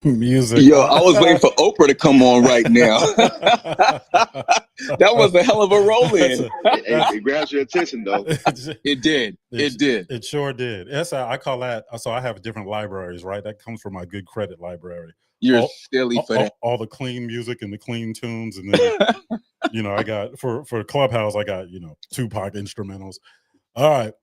music. Yo, I was waiting for Oprah to come on right now. That was a hell of a roll in. It grabs your attention though. It did. It did. It sure did. That's I call that. So I have different libraries, right? That comes from my good credit library. You're silly for that. All the clean music and the clean tunes, and then I got for Clubhouse, I got Tupac instrumentals. All right.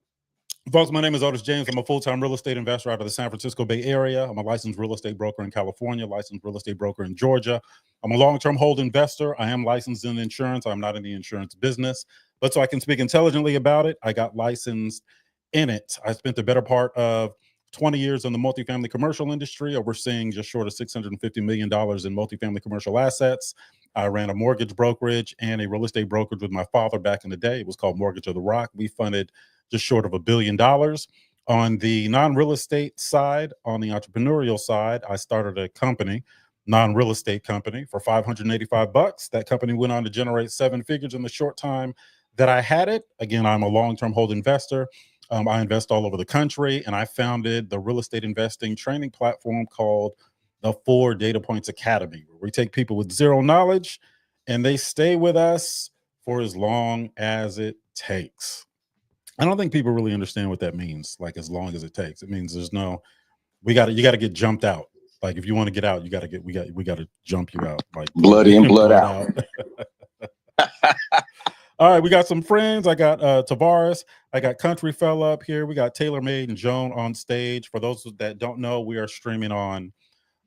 Folks, my name is Otis James. I'm a full-time real estate investor out of the San Francisco Bay Area. I'm a licensed real estate broker in California, licensed real estate broker in Georgia. I'm a long-term hold investor. I am licensed in insurance. I'm not in the insurance business. But so I can speak intelligently about it, I got licensed in it. I spent the better part of 20 years in the multifamily commercial industry, overseeing just short of $650 million in multifamily commercial assets. I ran a mortgage brokerage and a real estate brokerage with my father back in the day. It was called Mortgage of the Rock. We funded just short of $1 billion. On the non-real estate side, on the entrepreneurial side, I started a company, non-real estate company, for $585. That company went on to generate 7 figures in the short time that I had it. Again, I'm a long-term hold investor. I invest all over the country, and I founded the real estate investing training platform called the 4 Data Points Academy, where we take people with zero knowledge and they stay with us for as long as it takes. I don't think people really understand what that means. Like, as long as it takes, it means there's no, you got to get jumped out. Like, if you want to get out, we got to jump you out. Like, blood in, blood out. All right, we got some friends. I got Tavares. I got Country Fella up here. We got Taylor Made and Joan on stage. For those that don't know, we are streaming on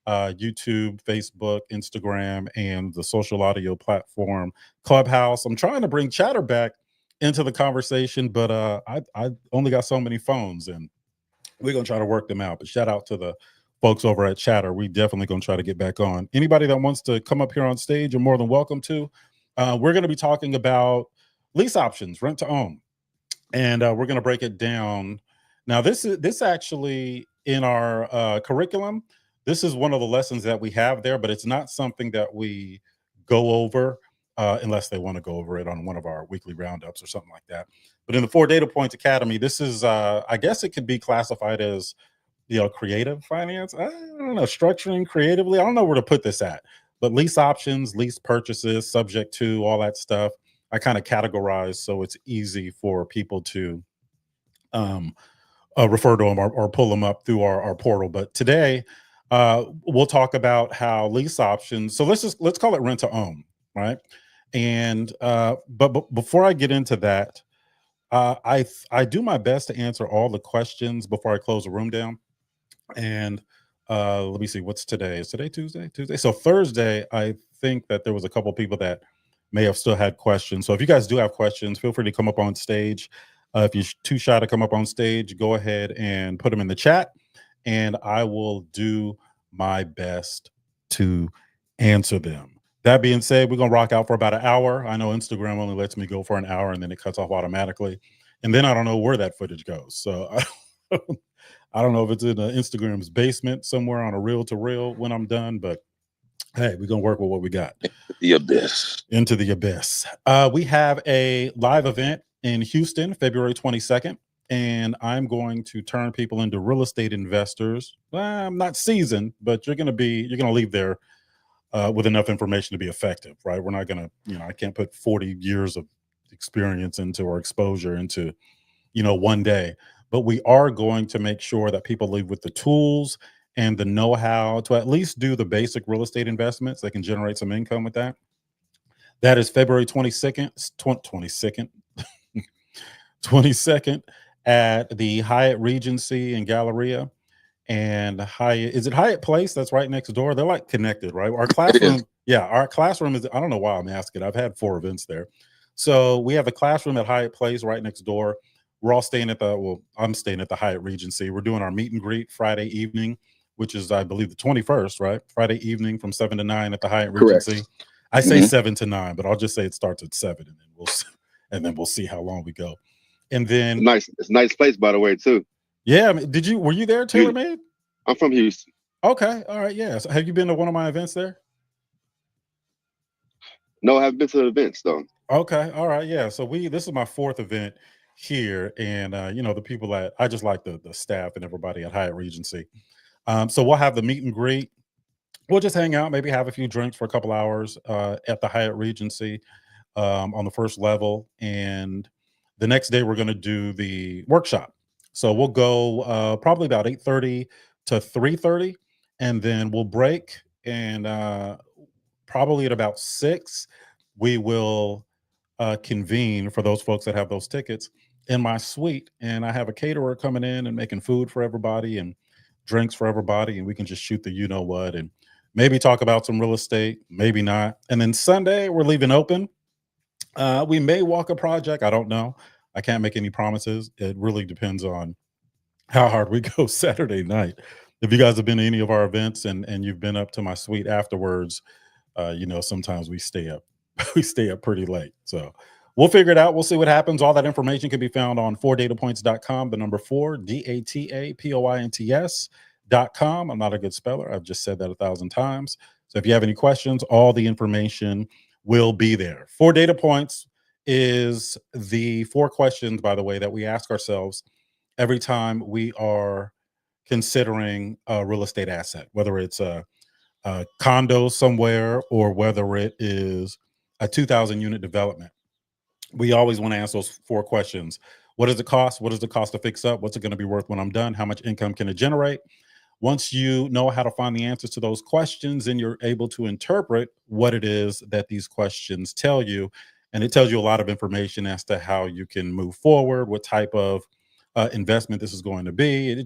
YouTube, Facebook, Instagram, and the social audio platform Clubhouse. I'm trying to bring Chatter back into the conversation, but I only got so many phones, and we're gonna try to work them out. But shout out to the folks over at Chatter. We definitely gonna try to get back on. Anybody that wants to come up here on stage, you're more than welcome to. We're gonna be talking about lease options, rent to own, and we're gonna break it down. Now, this actually in our curriculum. This is one of the lessons that we have there, but it's not something that we go over unless they want to go over it on one of our weekly roundups or something like that. But in the 4 Data Points Academy, this is, I guess it could be classified as, creative finance. I don't know, structuring creatively. I don't know where to put this at, but lease options, lease purchases, subject to, all that stuff, I kind of categorize so it's easy for people to refer to them or pull them up through our portal. But today, we'll talk about how lease options. So let's call it rent to own, right? And but before I get into that, I do my best to answer all the questions before I close the room down. And let me see, what's today? Is today Tuesday? So Thursday, I think that there was a couple people that may have still had questions. So if you guys do have questions, feel free to come up on stage. If you're too shy to come up on stage, go ahead and put them in the chat, and I will do my best to answer them. That being said, we're going to rock out for about an hour. I know Instagram only lets me go for an hour, and then it cuts off automatically. And then I don't know where that footage goes. So I don't know if it's in Instagram's basement somewhere on a reel-to-reel when I'm done, but hey, we're going to work with what we got. The abyss. Into the abyss. We have a live event in Houston, February 22nd. And I'm going to turn people into real estate investors. I'm not seasoned, but you're going to leave there with enough information to be effective, right? We're not going to, I can't put 40 years of experience into or exposure into, one day, but we are going to make sure that people leave with the tools and the know-how to at least do the basic real estate investments that can generate some income with that. That is February 22nd at the Hyatt Regency in Galleria. And is it Hyatt Place? That's right next door. They're like connected, right? Our classroom is, I don't know why I'm asking. I've had 4 events there. So we have a classroom at Hyatt Place right next door. We're all staying at I'm staying at the Hyatt Regency. We're doing our meet and greet Friday evening, which is, I believe, the 21st, right? Friday evening from 7 to 9 at the Hyatt Regency. Correct. I say 7 to 9, but I'll just say it starts at 7, and then we'll see how long we go. And then it's a nice place, by the way, too. Yeah, were you there, Taylor Made? I'm from Houston. Okay, all right, yeah. So have you been to one of my events there? No, I haven't been to the events though. Okay, all right, yeah. So this is my 4th event here, and the people that I just like the staff and everybody at Hyatt Regency. So we'll have the meet and greet. we'll just hang out, maybe have a few drinks for a couple hours at the Hyatt Regency on the first level. And the next day, we're going to do the workshop. So we'll go probably about 8:30 to 3:30, and then we'll break. And probably at about 6, we will convene for those folks that have those tickets in my suite. And I have a caterer coming in and making food for everybody and drinks for everybody. And we can just shoot the you know what and maybe talk about some real estate, maybe not. And then Sunday, we're leaving open. We may walk a project. I don't know. I can't make any promises. It really depends on how hard we go Saturday night. If you guys have been to any of our events and you've been up to my suite afterwards, sometimes we stay up. We stay up pretty late. So we'll figure it out. We'll see what happens. All that information can be found on 4datapoints.com, the number 4, DATAPOINTS.com. I'm not a good speller. I've just said that 1,000 times. So if you have any questions, all the information will be there. 4 data points is the 4 questions, by the way, that we ask ourselves every time we are considering a real estate asset, whether it's a condo somewhere or whether it is a 2,000 unit development. We always want to ask those 4 questions. What does it cost? What is the cost to fix up? What's it going to be worth when I'm done? How much income can it generate? Once you know how to find the answers to those questions, then you're able to interpret what it is that these questions tell you. And it tells you a lot of information as to how you can move forward, what type of investment this is going to be.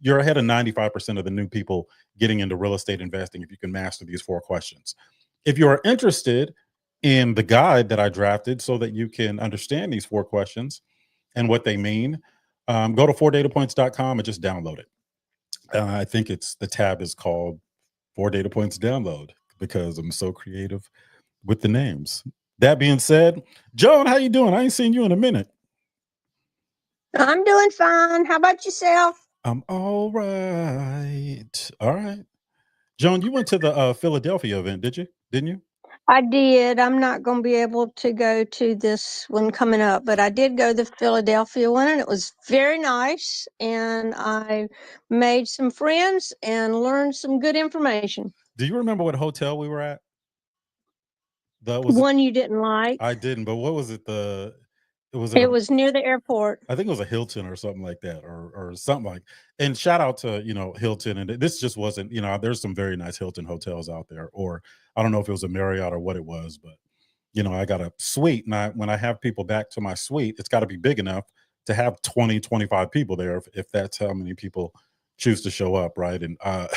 You're ahead of 95% of the new people getting into real estate investing if you can master these 4 questions. If you're interested in the guide that I drafted so that you can understand these 4 questions and what they mean, go to 4datapoints.com and just download it. I think the tab is called 4 Data Points Download because I'm so creative with the names. That being said, Joan, how you doing? I ain't seen you in a minute. I'm doing fine. How about yourself? I'm all right. All right. Joan, you went to the Philadelphia event, didn't you? I did. I'm not going to be able to go to this one coming up, but I did go to the Philadelphia one, and it was very nice. And I made some friends and learned some good information. Do you remember what hotel we were at? One you didn't like? I didn't, but what was it? It was near the airport. I think it was a Hilton or something like that, or something like. And shout out to Hilton. And this just wasn't. There's some very nice Hilton hotels out there, or I don't know if it was a Marriott or what it was, but I got a suite, and when I have people back to my suite, it's got to be big enough to have 20, 25 people there, if that's how many people choose to show up, right? And I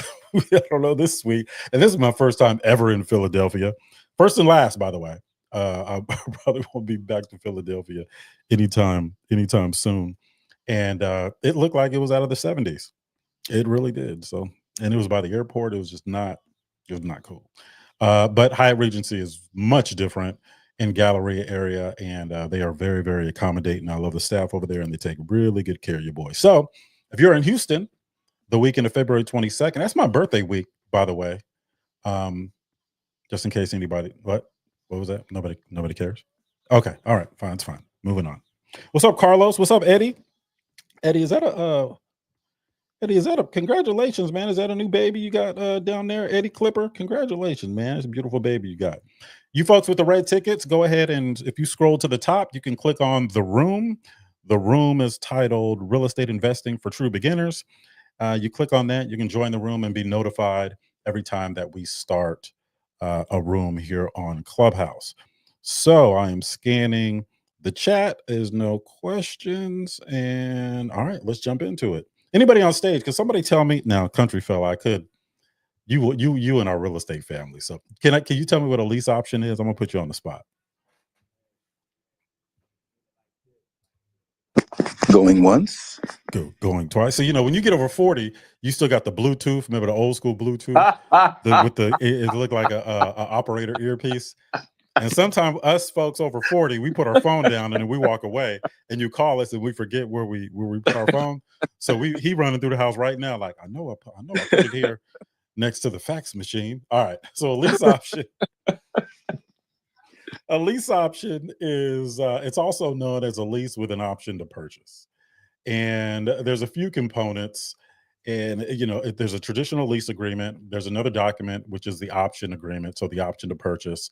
don't know, this suite, and this is my first time ever in Philadelphia, first and last, by the way. I probably won't be back to Philadelphia anytime soon. And it looked like it was out of the 70s. It really did. So, and it was by the airport. It was not cool. But Hyatt Regency is much different in Galleria area, and they are very, very accommodating. I love the staff over there, and they take really good care of your boys. So if you're in Houston the weekend of February 22nd, that's my birthday week, by the way. Just in case anybody, what was that? Nobody cares. Okay. All right. Fine. It's fine. Moving on. What's up, Carlos? What's up, Eddie? Eddie, is that a congratulations, man? Is that a new baby you got down there, Eddie Clipper? Congratulations, man. It's a beautiful baby you got. You folks with the red tickets, go ahead, and if you scroll to the top, you can click on the room. The room is titled Real Estate Investing for True Beginners. You click on that, you can join the room and be notified every time that we start a room here on Clubhouse. So I am scanning the chat. There's no questions. And all right, let's jump into it. Anybody on stage? Can somebody tell me now, country fella, I could. You and our real estate family. So can you tell me what a lease option is? I'm gonna put you on the spot. Going once. Going twice. So when you get over 40, you still got the Bluetooth. Remember the old school Bluetooth? It looked like a operator earpiece. And sometimes us folks over 40, we put our phone down and then we walk away, and you call us and we forget where we put our phone. So he running through the house right now, like I know I put it here next to the fax machine. All right. So a lease option. A lease option is it's also known as a lease with an option to purchase. And there's a few components, And if there's a traditional lease agreement, there's another document which is the option agreement, so the option to purchase.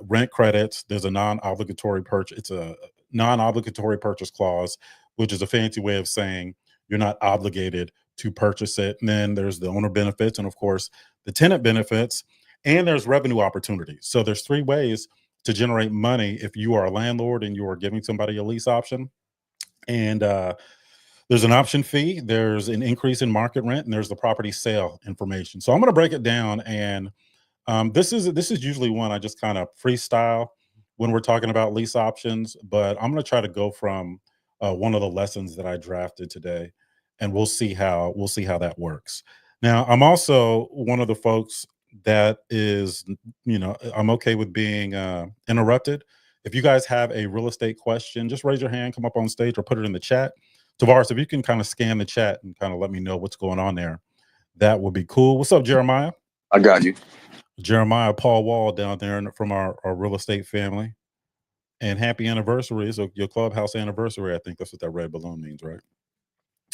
Rent credits, there's a non-obligatory purchase. It's a non-obligatory purchase clause, which is a fancy way of saying you're not obligated to purchase it. And then there's the owner benefits, and of course the tenant benefits, and there's revenue opportunities. So there's three ways to generate money if you are a landlord and you are giving somebody a lease option. And there's an option fee, there's an increase in market rent, and there's the property sale information. So I'm going to break it down, and this is usually one I just kind of freestyle when we're talking about lease options, but I'm going to try to go from one of the lessons that I drafted today, and we'll see how that works. Now, I'm also one of the folks that is, I'm okay with being interrupted. If you guys have a real estate question, just raise your hand, come up on stage, or put it in the chat. Tavares, if you can kind of scan the chat and kind of let me know what's going on there, that would be cool. What's up, Jeremiah? I got you. Jeremiah Paul Wall down there from our real estate family. And happy anniversary. So your clubhouse anniversary, I think that's what that red balloon means, right?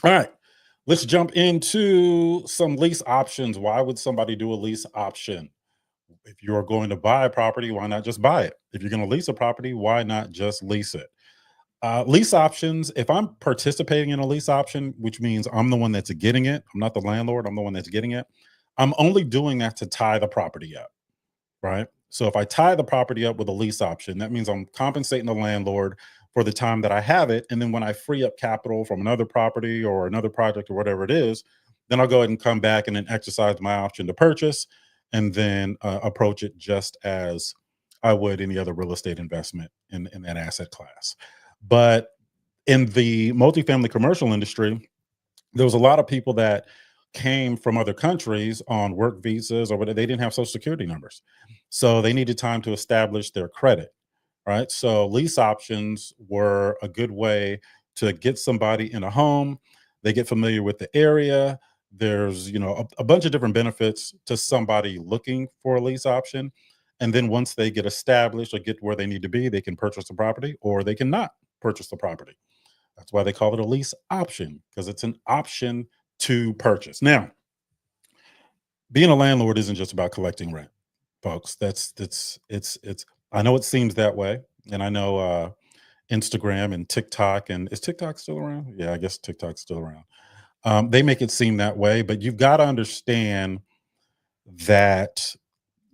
All right. Let's jump into some lease options. Why would somebody do a lease option? If you're going to buy a property, why not just buy it? If you're going to lease a property, why not just lease it? Lease options, if I'm participating in a lease option, which means I'm the one that's getting it, I'm not the landlord, I'm the one that's getting it, I'm only doing that to tie the property up, right? So if I tie the property up with a lease option, that means I'm compensating the landlord for the time that I have it. And then when I free up capital from another property or another project or whatever it is, then I'll go ahead and come back and then exercise my option to purchase, and then approach it just as I would any other real estate investment in that asset class. But in the multifamily commercial industry, there was a lot of people that came from other countries on work visas or whatever. They didn't have social security numbers. So they needed time to establish their credit, right? So lease options were a good way to get somebody in a home. They get familiar with the area. There's, a bunch of different benefits to somebody looking for a lease option. And then once they get established or get where they need to be, they can purchase the property or they can not purchase the property. That's why they call it a lease option, because it's an option to purchase. Now, being a landlord isn't just about collecting rent, folks. It's I know it seems that way. And I know Instagram and TikTok, and is TikTok still around? Yeah, I guess TikTok's still around. They make it seem that way, but you've got to understand that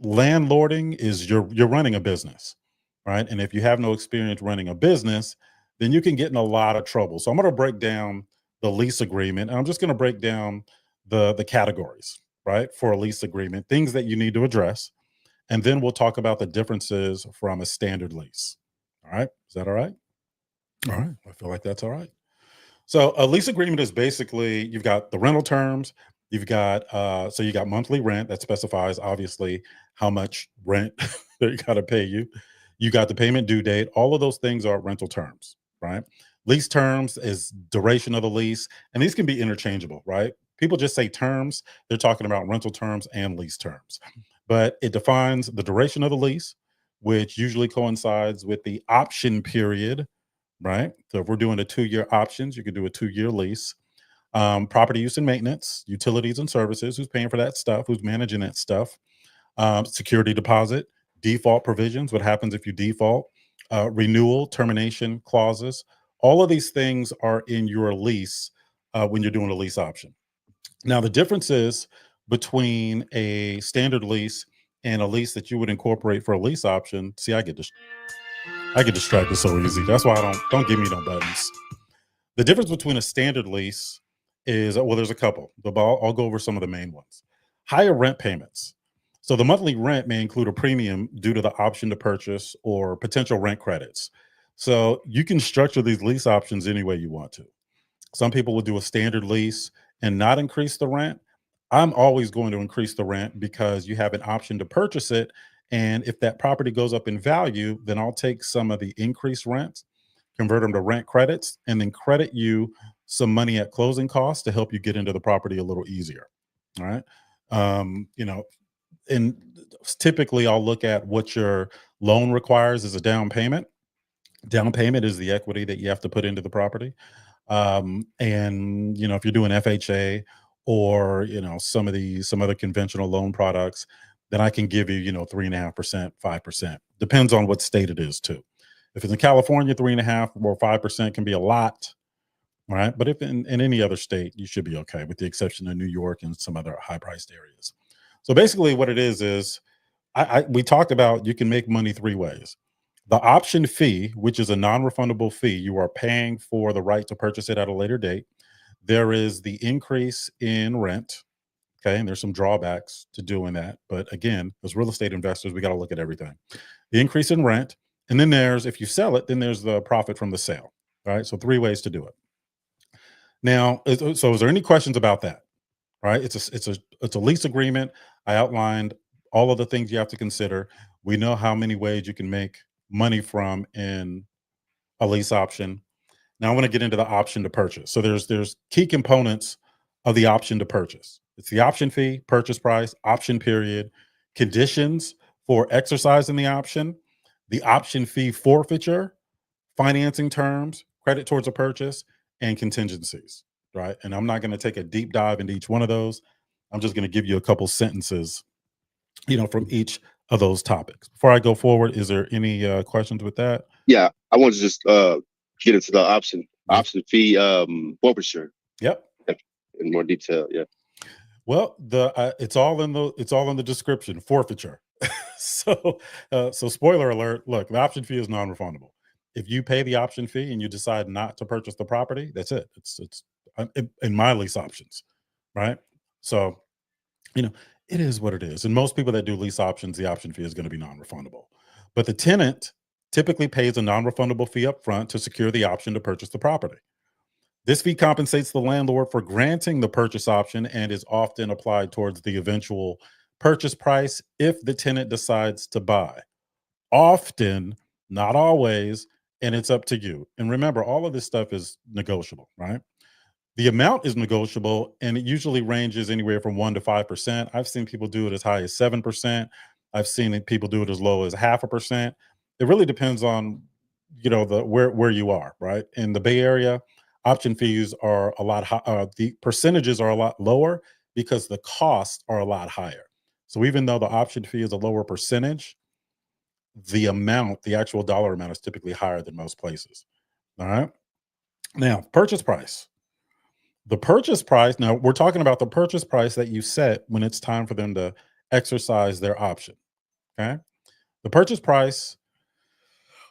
landlording is you're running a business, right? And if you have no experience running a business, then you can get in a lot of trouble. So I'm going to break down the lease agreement, and I'm just going to break down the categories, right, for a lease agreement, things that you need to address, and then we'll talk about the differences from a standard lease. All right, is that all right? All right, I feel like that's all right. So a lease agreement is basically, you've got the rental terms, you've got so you got monthly rent that specifies obviously how much rent they got to pay you. You got the payment due date. All of those things are rental terms, right? Lease terms is duration of the lease, and these can be interchangeable, right? People just say terms, they're talking about rental terms and lease terms. But it defines the duration of the lease, which usually coincides with the option period, right? So if we're doing a 2-year options, you could do a 2-year lease. Property use and maintenance, utilities and services, who's paying for that stuff, who's managing that stuff, security deposit, default provisions, what happens if you default, renewal, termination clauses. All of these things are in your lease when you're doing a lease option. Now, the differences between a standard lease and a lease that you would incorporate for a lease option. See, I get distracted so easy. That's why I don't give me no buttons. The difference between a standard lease is, well, there's a couple, but I'll go over some of the main ones. Higher rent payments. So the monthly rent may include a premium due to the option to purchase or potential rent credits. So you can structure these lease options any way you want to. Some people will do a standard lease and not increase the rent. I'm always going to increase the rent because you have an option to purchase it. And if that property goes up in value, then I'll take some of the increased rent, convert them to rent credits, and then credit you some money at closing costs to help you get into the property a little easier. All right. And typically I'll look at what your loan requires as a down payment. Down payment is the equity that you have to put into the property. And if you're doing FHA or some other conventional loan products, then I can give you 3.5%, 5%. Depends on what state it is too. If it's in California, 3.5 or 5% can be a lot, right? But if in any other state, you should be okay, with the exception of New York and some other high-priced areas. So basically, what it is we talked about you can make money three ways. The option fee, which is a non-refundable fee, you are paying for the right to purchase it at a later date. There is the increase in rent. Okay. And there's some drawbacks to doing that. But again, as real estate investors, we got to look at everything. The increase in rent. And then if you sell it, then there's the profit from the sale. All right. So three ways to do it. Now, so is there any questions about that? Right. It's a lease agreement. I outlined all of the things you have to consider. We know how many ways you can make money from in a lease option. Now I want to get into the option to purchase. So there's key components of the option to purchase. It's the option fee, purchase price, option period, conditions for exercising the option fee forfeiture, financing terms, credit towards a purchase, and contingencies, right? And I'm not going to take a deep dive into each one of those. I'm just going to give you a couple sentences, from each of those topics. Before I go forward, is there any questions with that? Yeah, I want to just get into the option fee forfeiture. Yep. In more detail. Yeah. Well, it's all in the description, forfeiture. So spoiler alert, look, the option fee is non-refundable. If you pay the option fee and you decide not to purchase the property, that's it. It's in my lease options, right? So, it is what it is. And most people that do lease options, the option fee is going to be non-refundable. But the tenant typically pays a non-refundable fee up front to secure the option to purchase the property. This fee compensates the landlord for granting the purchase option and is often applied towards the eventual purchase price if the tenant decides to buy. Often, not always, and it's up to you. And remember, all of this stuff is negotiable, right? The amount is negotiable, and it usually ranges anywhere from 1% to 5%. I've seen people do it as high as 7%. I've seen people do it as low as 0.5%. It really depends on where you are, right? In the Bay Area, option fees are a lot the percentages are a lot lower because the costs are a lot higher. So even though the option fee is a lower percentage, the actual dollar amount is typically higher than most places. All right. Now, purchase price. The purchase price, now we're talking about the purchase price that you set when it's time for them to exercise their option. Okay. The purchase price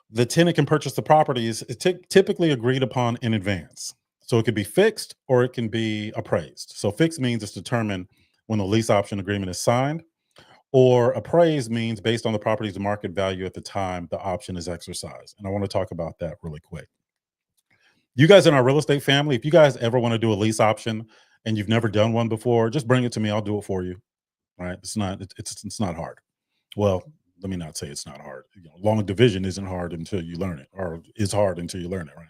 the tenant can purchase the property is typically agreed upon in advance. So it could be fixed or it can be appraised. So fixed means it's determined when the lease option agreement is signed, or appraised means based on the property's market value at the time the option is exercised. And I want to talk about that really quick. You guys in our real estate family, if you guys ever want to do a lease option and you've never done one before, just bring it to me. I'll do it for you. Right? It's not hard. Well, let me not say it's not hard. Long division isn't hard until you learn it, or is hard until you learn it, right?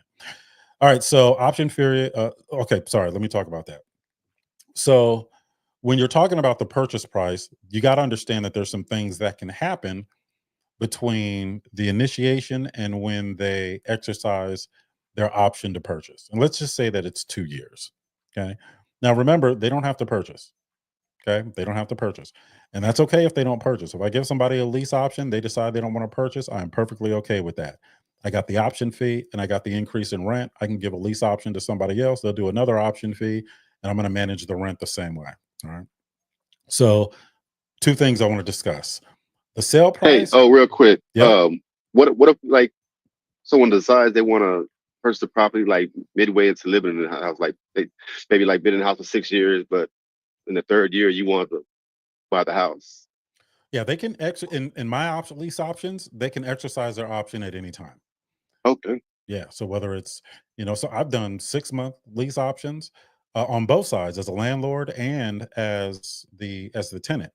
All right. So option period. Okay. Sorry. Let me talk about that. So when you're talking about the purchase price, you got to understand that there's some things that can happen between the initiation and when they exercise their option to purchase. And let's just say that it's 2 years. Okay. Now remember, they don't have to purchase. Okay. They don't have to purchase. And that's okay if they don't purchase. If I give somebody a lease option, they decide they don't want to purchase, I'm perfectly okay with that. I got the option fee and I got the increase in rent. I can give a lease option to somebody else. They'll do another option fee and I'm going to manage the rent the same way. All right. So, two things I want to discuss. The sale price. Hey, real quick. Yep. What if like someone decides they want to purchase the property like midway into living in the house, like they maybe like been in the house for 6 years, but in the third year you want to buy the house. Yeah, they can in my lease options, they can exercise their option at any time. Okay. Yeah. So whether it's, so I've done 6-month lease options on both sides as a landlord and as the tenant.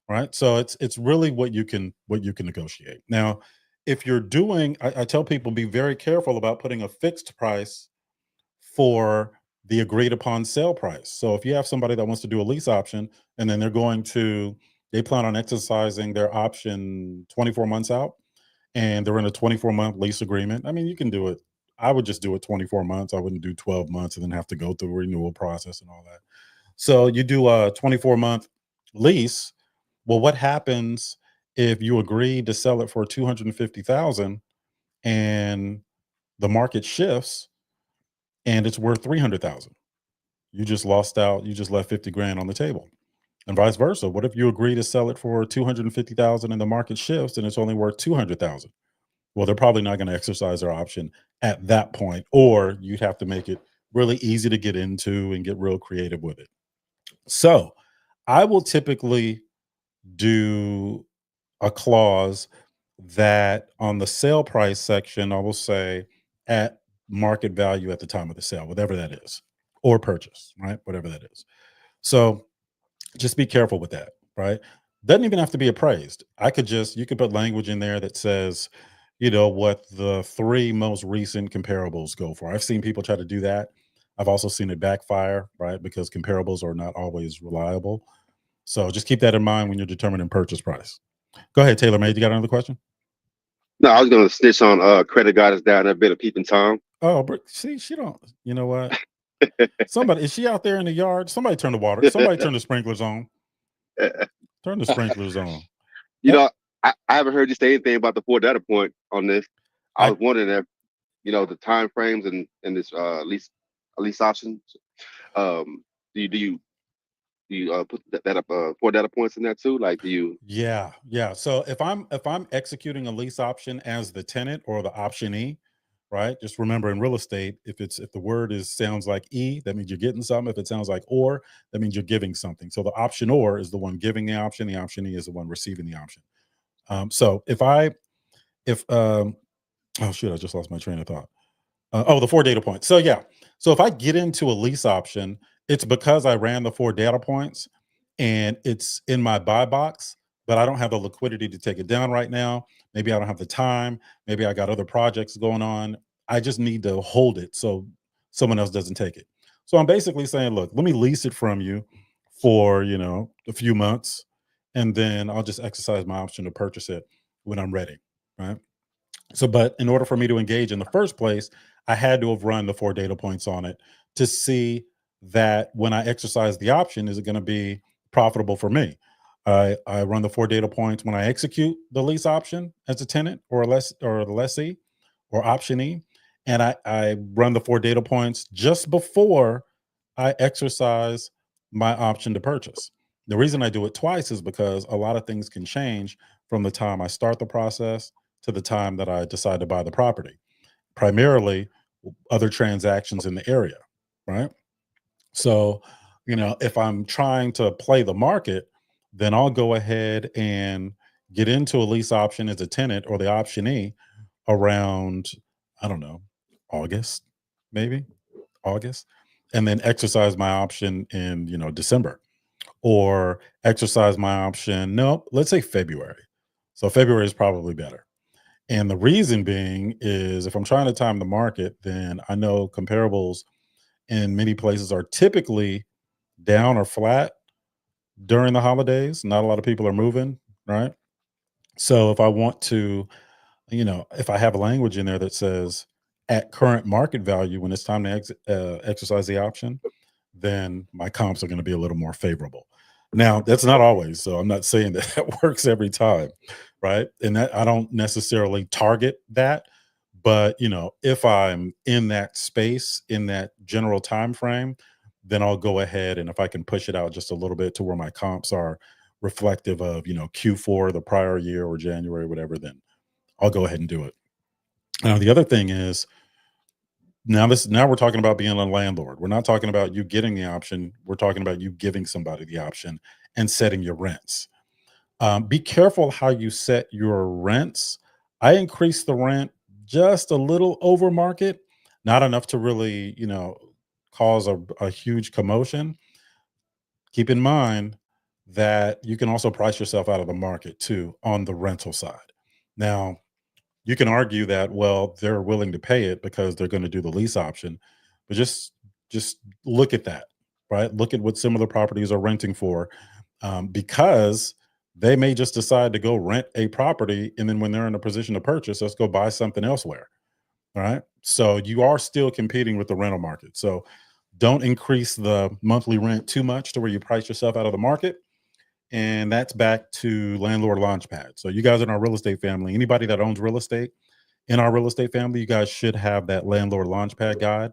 Right. So it's really what you can negotiate. Now, if you're doing, I tell people be very careful about putting a fixed price for the agreed upon sale price. So if you have somebody that wants to do a lease option and then they plan on exercising their option 24 months out and they're in a 24-month lease agreement, I mean, you can do it. I would just do it 24 months. I wouldn't do 12 months and then have to go through a renewal process and all that. So you do a 24-month lease. Well, what happens if you agree to sell it for 250,000 and the market shifts and it's worth 300,000? You just lost out. You just left 50 grand on the table. And vice versa. What if you agree to sell it for 250,000 and the market shifts and it's only worth 200,000? Well, they're probably not going to exercise their option at that point, or you'd have to make it really easy to get into and get real creative with it. So I will typically do a clause that on the sale price section, I will say at market value at the time of the sale, whatever that is, or purchase, right? Whatever that is. So just be careful with that, right? Doesn't even have to be appraised. You could put language in there that says, what the 3 most recent comparables go for. I've seen people try to do that. I've also seen it backfire, right? Because comparables are not always reliable. So just keep that in mind when you're determining purchase price. Go ahead, Taylor Made. You got another question? No, I was gonna snitch on credit goddess down there, a bit of peeping tom. Oh, see, she don't. You know what? Somebody is she out there in the yard? Somebody turn the water. Somebody turn the sprinklers on. Turn the sprinklers on. You know, I haven't heard you say anything about the 4 data point on this. I was wondering if the time frames and this lease options. Do you put that up 4 data points in there too? Like, do you? Yeah. So if I'm executing a lease option as the tenant or the optionee, right? Just remember in real estate, if the word sounds like E, that means you're getting something. If it sounds like or, that means you're giving something. So the optionor is the one giving the option. The optionee is the one receiving the option. So if oh shoot, I just lost my train of thought. The 4 data points. So yeah. So if I get into a lease option, it's because I ran the 4 data points and it's in my buy box, but I don't have the liquidity to take it down right now. Maybe I don't have the time. Maybe I got other projects going on. I just need to hold it so someone else doesn't take it. So I'm basically saying, look, let me lease it from you for, a few months, and then I'll just exercise my option to purchase it when I'm ready. Right. So, but in order for me to engage in the first place, I had to have run the 4 data points on it to see that when I exercise the option, is it going to be profitable for me? I run the 4 data points when I execute the lease option as a tenant or the lessee or optionee, and I run the 4 data points just before I exercise my option to purchase. The reason I do it twice is because a lot of things can change from the time I start the process to the time that I decide to buy the property, primarily other transactions in the area, right? So, if I'm trying to play the market, then I'll go ahead and get into a lease option as a tenant or the optionee around, I don't know, August, maybe August, and then exercise my option in, December, or exercise my option. No, let's say February. So February is probably better. And the reason being is if I'm trying to time the market, then I know comparables in many places are typically down or flat during the holidays. Not a lot of people are moving, right? So if I want to, if I have a language in there that says at current market value when it's time to exercise the option, then my comps are going to be a little more favorable. Now, that's not always. So I'm not saying that that works every time, right? And that I don't necessarily target that, but if I'm in that space in that general time frame, then I'll go ahead and if I can push it out just a little bit to where my comps are reflective of, Q4 the prior year or January, whatever, then I'll go ahead and do it. Now, the other thing is now we're talking about being a landlord. We're not talking about you getting the option. We're talking about you giving somebody the option and setting your rents. Be careful how you set your rents. I increased the rent just a little over market, not enough to really, cause a huge commotion. Keep in mind that you can also price yourself out of the market too on the rental side. Now, you can argue that, well, they're willing to pay it because they're going to do the lease option, but just look at that, right? Look at what similar properties are renting for, because they may just decide to go rent a property, and then when they're in a position to purchase, let's go buy something elsewhere. All right. So you are still competing with the rental market. So Don't increase the monthly rent too much to where you price yourself out of the market. And that's back to landlord launchpad. So you guys in our real estate family, anybody that owns real estate in our real estate family, you guys should have that landlord launchpad guide.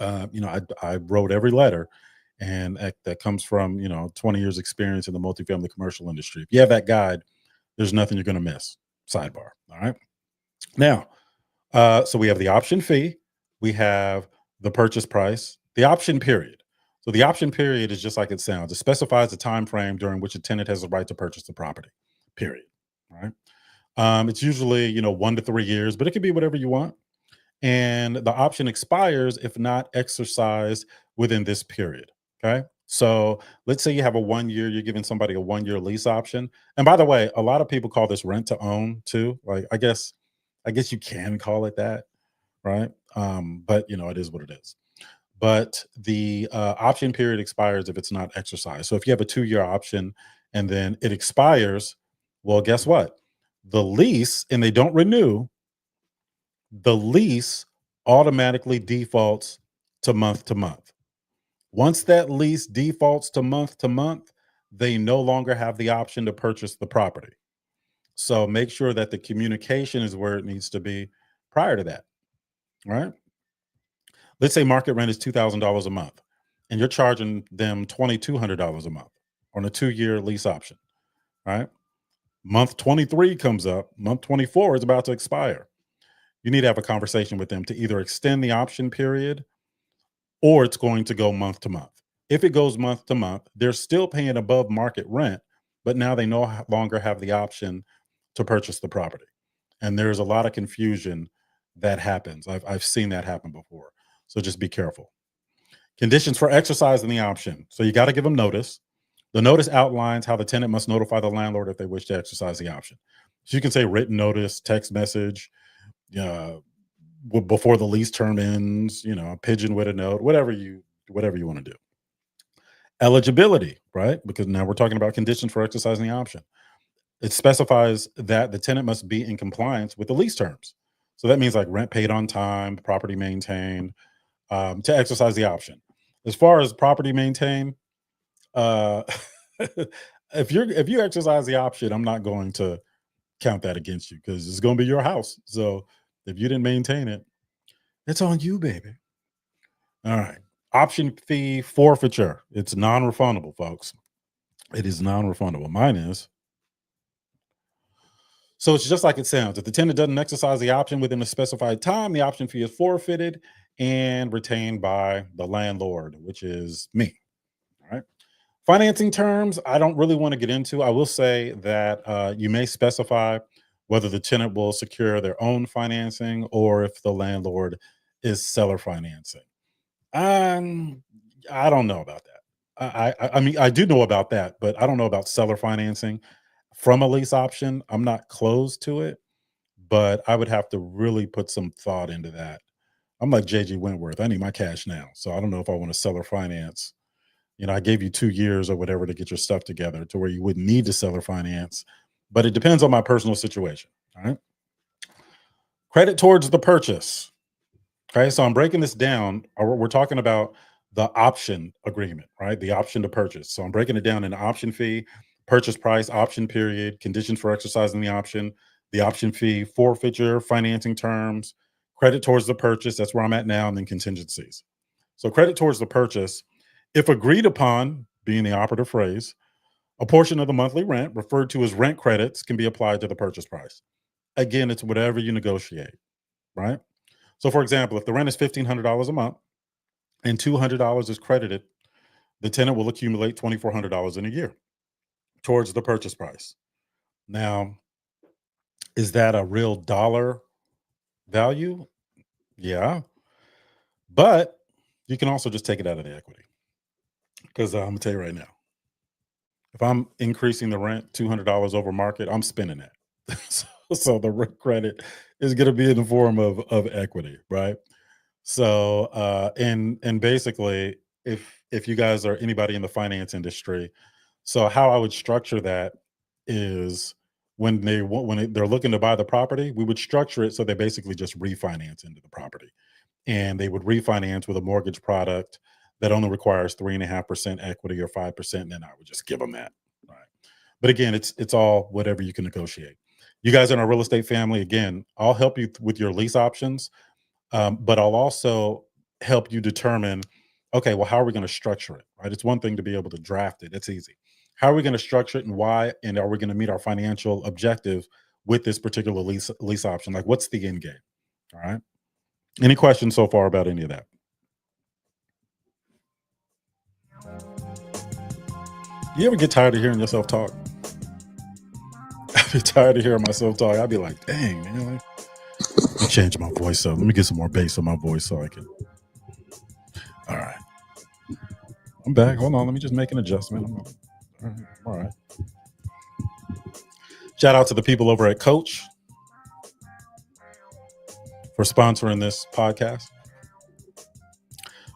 I wrote every letter, and that comes from 20 years experience in the multifamily commercial industry. If you have that guide, there's nothing you're going to miss. Sidebar. All right. Now, so we have the option fee, we have the purchase price, the option period. So the option period is just like it sounds. It specifies the time frame during which a tenant has the right to purchase the property. Period. All right. It's usually 1 to 3 years, but it could be whatever you want. And the option expires if not exercised within this period. Okay. So let's say you have a 1 year, you're giving somebody a 1 year lease option. And by the way, a lot of people call this rent to own too. Like I guess you can call it that, right? But it is what it is. But the option period expires if it's not exercised. So if you have a 2 year option and then it expires, well, guess what? The lease, and they don't renew, the lease automatically defaults to month to month. Once that lease defaults to month, they no longer have the option to purchase the property. So make sure that the communication is where it needs to be prior to that, right? Let's say market rent is $2,000 a month and you're charging them $2,200 a month on a 2 year lease option, right? Month 23 comes up, month 24 is about to expire. You need to have a conversation with them to either extend the option period or it's going to go month to month. If it goes month to month, they're still paying above market rent, but now they no longer have the option to purchase the property. And there's a lot of confusion that happens. I've seen that happen before. So just be careful. Conditions for exercising the option. So you got to give them notice. The notice outlines how the tenant must notify the landlord if they wish to exercise the option. So you can say written notice, text message, before the lease term ends, pigeon with a note, whatever you want to do. Eligibility, right? Because now we're talking about conditions for exercising the option. It specifies that the tenant must be in compliance with the lease terms. So that means like rent paid on time, property maintained, to exercise the option. As far as property maintained, uh, if you exercise the option, I'm not going to count that against you because it's going to be your house. So if you didn't maintain it, it's on you, baby. All right. Option fee forfeiture. It's non-refundable, folks. It is non-refundable. Mine is. So it's just like it sounds. If the tenant doesn't exercise the option within a specified time, the option fee is forfeited and retained by the landlord, which is me. All right. Financing terms, I don't really want to get into. I will say that you may specify whether the tenant will secure their own financing or if the landlord is seller financing. Um, I don't know about that. I mean, I do know about that, but I don't know about seller financing from a lease option. I'm not close to it, but I would have to really put some thought into that. I'm like JG Wentworth. I need my cash now. So I don't know if I want to seller finance. I gave you 2 years or whatever to get your stuff together to where you wouldn't need to seller finance, but it depends on my personal situation. All right. Credit towards the purchase. Okay. So I'm breaking this down. We're talking about the option agreement, right? The option to purchase. So I'm breaking it down into option fee, purchase price, option period, conditions for exercising the option fee, forfeiture, financing terms, credit towards the purchase. That's where I'm at now. And then contingencies. So credit towards the purchase, if agreed upon, being the operative phrase, a portion of the monthly rent referred to as rent credits can be applied to the purchase price. Again, it's whatever you negotiate, right? So for example, if the rent is $1,500 a month and $200 is credited, the tenant will accumulate $2,400 in a year towards the purchase price. Now, is that a real dollar value? Yeah. But you can also just take it out of the equity. Because I'm going to tell you right now, if I'm increasing the rent $200 over market, I'm spending that. so the rent credit is going to be in the form of equity, right? So and basically, if you guys are anybody in the finance industry, so how I would structure that is when they're looking to buy the property, we would structure it so they basically just refinance into the property. and they would refinance with a mortgage product that only requires 3.5% equity or 5%, and then I would just give them that. Right. But again, it's all whatever you can negotiate. You guys in our real estate family, again, I'll help you with your lease options, but I'll also help you determine, okay, well, how are we going to structure it? Right. It's one thing to be able to draft it. That's easy. How are we going to structure it and why? And are we going to meet our financial objective with this particular lease option? Like, what's the end game? All right. Any questions so far about any of that? You ever get tired of hearing yourself talk? I be tired of hearing myself talk. I'd be like, dang, man. Let me change my voice up. Let me get some more bass on my voice so I can. All right. I'm back. Hold on. Let me just make an adjustment. All right. Shout out to the people over at Coach for sponsoring this podcast.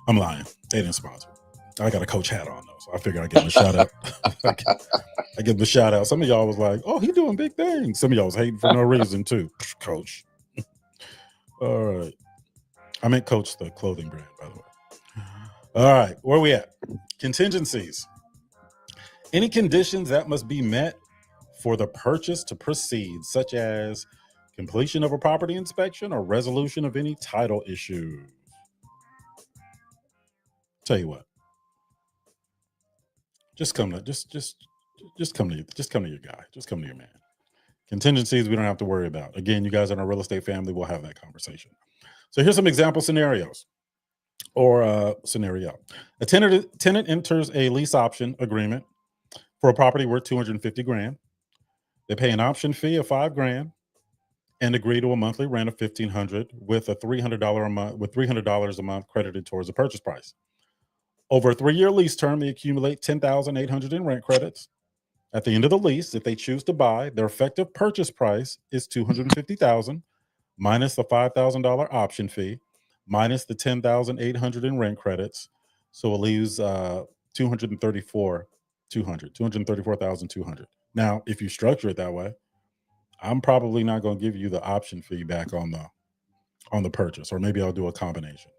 I'm lying. They didn't sponsor. I got a Coach hat on, though, so I figured I'd give them a shout out. I give them a shout out. Some of y'all was like, oh, he doing big things. Some of y'all was hating for no reason, too. Coach. All right. I meant Coach, the clothing brand, by the way. All right. Where are we at? Contingencies. Any conditions that must be met for the purchase to proceed, such as completion of a property inspection or resolution of any title issue. Tell you what. Just come to your guy. Just come to your man. Contingencies we don't have to worry about. Again, you guys in our real estate family will have that conversation. So here's some example scenarios or scenario. A tenant enters a lease option agreement for a property worth $250,000. They pay an option fee of $5,000 and agree to a monthly rent of $1,500 with a $300 a month credited towards the purchase price. Over a 3-year lease term, they accumulate $10,800 in rent credits. At the end of the lease, if they choose to buy, their effective purchase price is $250,000 minus the $5,000 option fee minus the $10,800 in rent credits. So it leaves $234,200. Now, if you structure it that way, I'm probably not going to give you the option fee back on the purchase, or maybe I'll do a combination.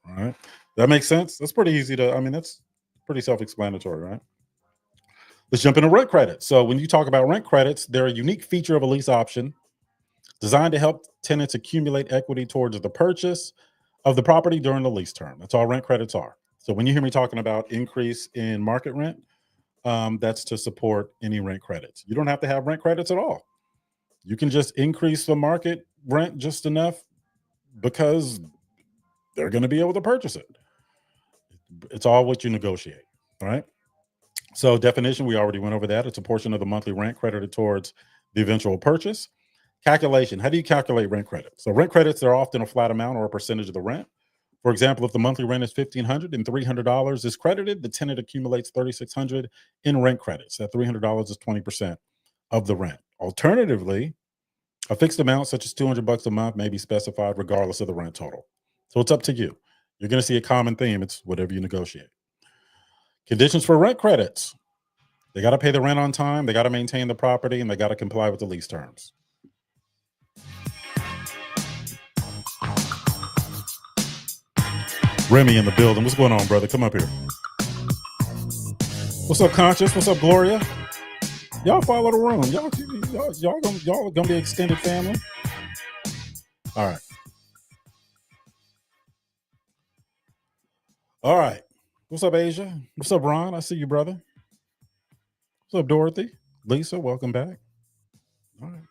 All right. That makes sense. That's pretty easy that's pretty self-explanatory, right? Let's jump into rent credits. So when you talk about rent credits, they're a unique feature of a lease option designed to help tenants accumulate equity towards the purchase of the property during the lease term. That's all rent credits are. So when you hear me talking about increase in market rent, that's to support any rent credits. You don't have to have rent credits at all. You can just increase the market rent just enough because they're going to be able to purchase it. It's all what you negotiate. All right. So definition, we already went over that. It's a portion of the monthly rent credited towards the eventual purchase. Calculation. How do you calculate rent credits? So rent credits are often a flat amount or a percentage of the rent. For example, if the monthly rent is $1,500 and $300 is credited, the tenant accumulates $3,600 in rent credits. That $300 is 20% of the rent. Alternatively, a fixed amount such as $200 a month may be specified regardless of the rent total. So it's up to you. You're going to see a common theme. It's whatever you negotiate. Conditions for rent credits. They got to pay the rent on time. They got to maintain the property, and they got to comply with the lease terms. Remy in the building. What's going on, brother? Come up here. What's up, Conscious? What's up, Gloria? Y'all follow the room. Y'all gonna be extended family. All right. All right. What's up, Asia? What's up, Ron? I see you, brother. What's up, Dorothy? Lisa, welcome back. All right.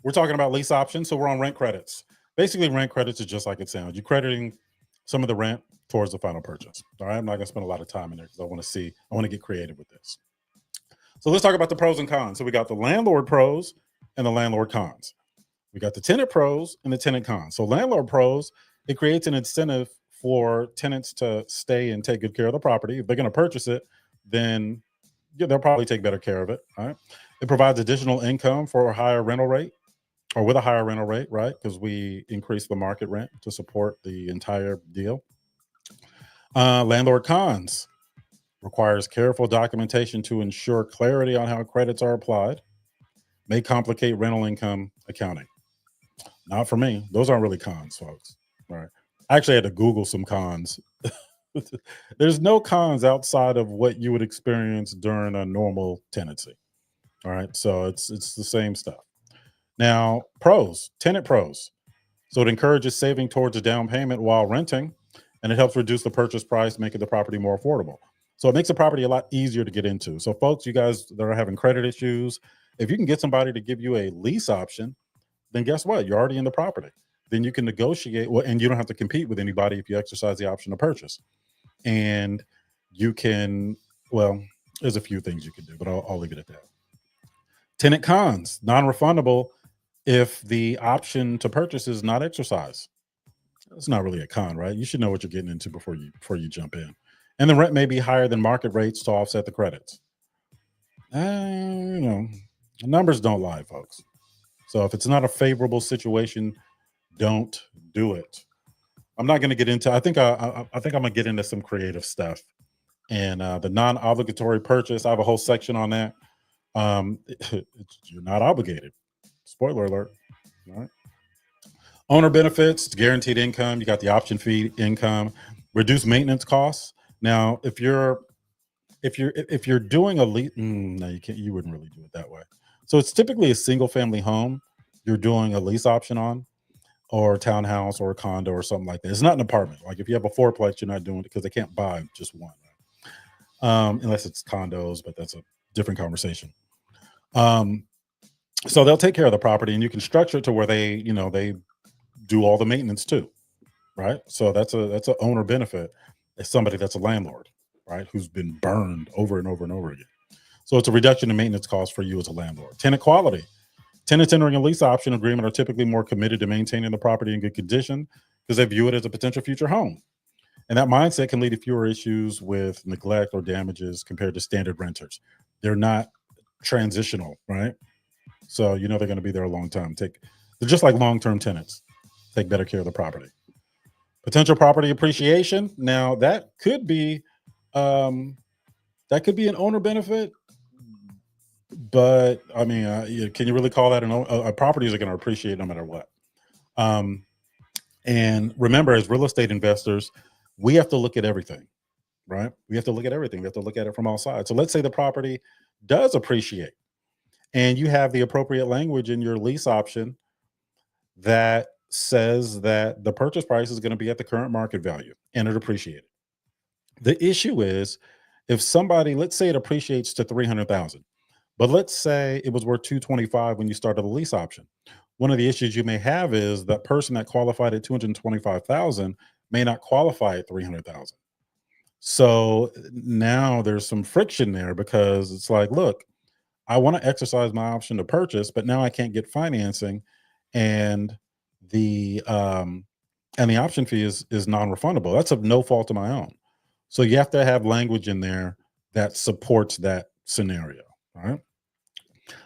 We're talking about lease options, so we're on rent credits. Basically, rent credits is just like it sounds. You're crediting some of the rent towards the final purchase. All right. I'm not gonna spend a lot of time in there because I want to get creative with this. So let's talk about the pros and cons. So we got the landlord pros and the landlord cons. We got the tenant pros and the tenant cons. So landlord pros, it creates an incentive for tenants to stay and take good care of the property. If they're going to purchase it, then they'll probably take better care of it. All right. It provides additional income for a higher rental rate, or with a higher rental rate, right? Because we increase the market rent to support the entire deal. Landlord cons. Requires careful documentation to ensure clarity on how credits are applied. May complicate rental income accounting. Not for me. Those aren't really cons, folks. All right. I actually had to Google some cons. There's no cons outside of what you would experience during a normal tenancy. All right, so it's the same stuff. Now, pros, tenant pros. So it encourages saving towards a down payment while renting, and it helps reduce the purchase price, making the property more affordable. So it makes the property a lot easier to get into. So, folks, you guys that are having credit issues, if you can get somebody to give you a lease option, then guess what? You're already in the property. Then you can negotiate, well, and you don't have to compete with anybody if you exercise the option to purchase. And you can, well, there's a few things you can do, but I'll leave it at that. Tenant cons, non-refundable if the option to purchase is not exercised. It's not really a con, right? You should know what you're getting into before you jump in. And the rent may be higher than market rates to offset the credits. Numbers don't lie, folks. So if it's not a favorable situation, don't do it. I'm not going to get into. I think I'm going to get into some creative stuff, and the non-obligatory purchase. I have a whole section on that. You're not obligated. Spoiler alert. All right. Owner benefits, guaranteed income. You got the option fee income, reduced maintenance costs. Now, if you're doing a lease, no, you can't. You wouldn't really do it that way. So it's typically a single family home you're doing a lease option on, or a townhouse or a condo or something like that. It's not an apartment. Like if you have a fourplex, you're not doing it because they can't buy just one, right? Unless it's condos, but that's a different conversation. So they'll take care of the property, and you can structure it to where they do all the maintenance too, right? So that's an owner benefit. It's somebody that's a landlord, right, who's been burned over and over and over again. So it's a reduction in maintenance costs for you as a landlord. Tenant quality. Tenants entering a lease option agreement are typically more committed to maintaining the property in good condition because they view it as a potential future home. And that mindset can lead to fewer issues with neglect or damages compared to standard renters. They're not transitional, right? So they're going to be there a long time. They're just like long-term tenants. Take better care of the property. Potential property appreciation. Now that could be an owner benefit. But I mean, can you really call that properties are going to appreciate no matter what? And remember, as real estate investors, we have to look at everything, right? We have to look at everything. We have to look at it from all sides. So let's say the property does appreciate, and you have the appropriate language in your lease option that says that the purchase price is going to be at the current market value and it appreciated. The issue is if somebody, let's say it appreciates to 300,000. But let's say it was worth 225 when you started the lease option. One of the issues you may have is that person that qualified at 225,000 may not qualify at 300,000. So now there's some friction there because it's like, look, I want to exercise my option to purchase, but now I can't get financing, and the option fee is non-refundable. That's of no fault of my own. So you have to have language in there that supports that scenario. All right.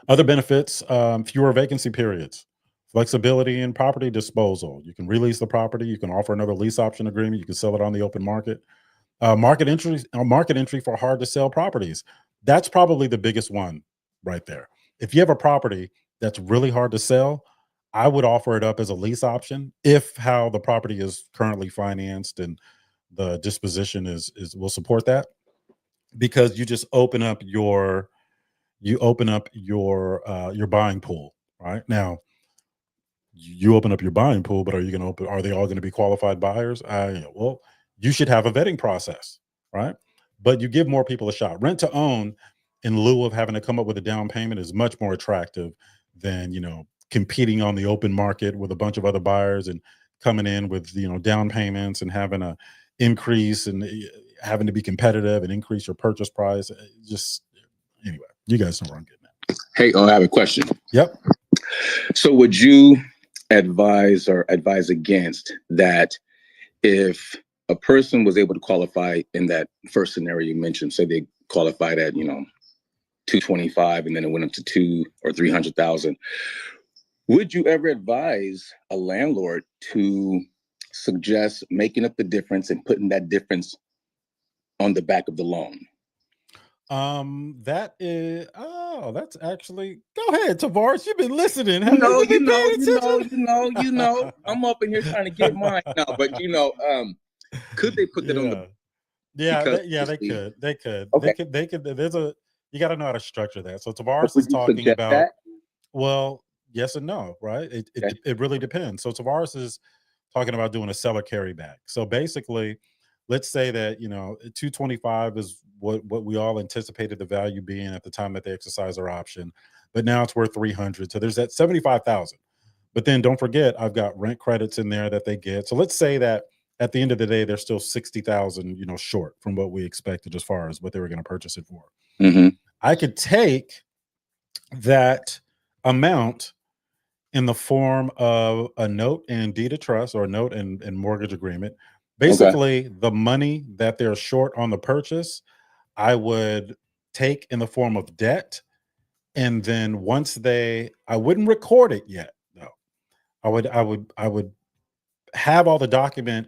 Other benefits, fewer vacancy periods, flexibility in property disposal. You can release the property. You can offer another lease option agreement. You can sell it on the open market. Market entry for hard to sell properties. That's probably the biggest one right there. If you have a property that's really hard to sell, I would offer it up as a lease option if how the property is currently financed and the disposition will support that, because you just open up your buying pool. Right now, you open up your buying pool, but are they all going to be qualified buyers? Well, you should have a vetting process, right? But you give more people a shot. Rent to own in lieu of having to come up with a down payment is much more attractive than competing on the open market with a bunch of other buyers and coming in with down payments and having a increase and having to be competitive and increase your purchase price. Just anyway, you guys know where I'm getting at. Hey, I have a question. Yep. So would you advise against that if a person was able to qualify in that first scenario you mentioned, say they qualified at 225 and then it went up to 200 or 300,000, would you ever advise a landlord to suggest making up the difference and putting that difference on the back of the loan? That is, that's actually, go ahead, Tavares. You've been listening. You Have know, you you been know, paying you know, attention? you know. I'm up in here trying to get mine now, but could they put that on the, Yeah. Yeah, because yeah, they obviously, could. They could. okay, They could. There's a, you got to know how to structure that. So but Tavares is would you talking suggest about, that? well, yes and no, right? Okay. It really depends. So Tavares is talking about doing a seller carryback. So basically, let's say that, 225 is what we all anticipated the value being at the time that they exercise their option, but now it's worth 300. So there's that 75,000. But then don't forget, I've got rent credits in there that they get. So let's say that at the end of the day, they're still 60,000, short from what we expected as far as what they were going to purchase it for. Mm-hmm. I could take that amount in the form of a note and deed of trust, or a note and mortgage agreement. Basically, the money that they're short on the purchase, I would take in the form of debt. And then I wouldn't record it yet, though. I would have all the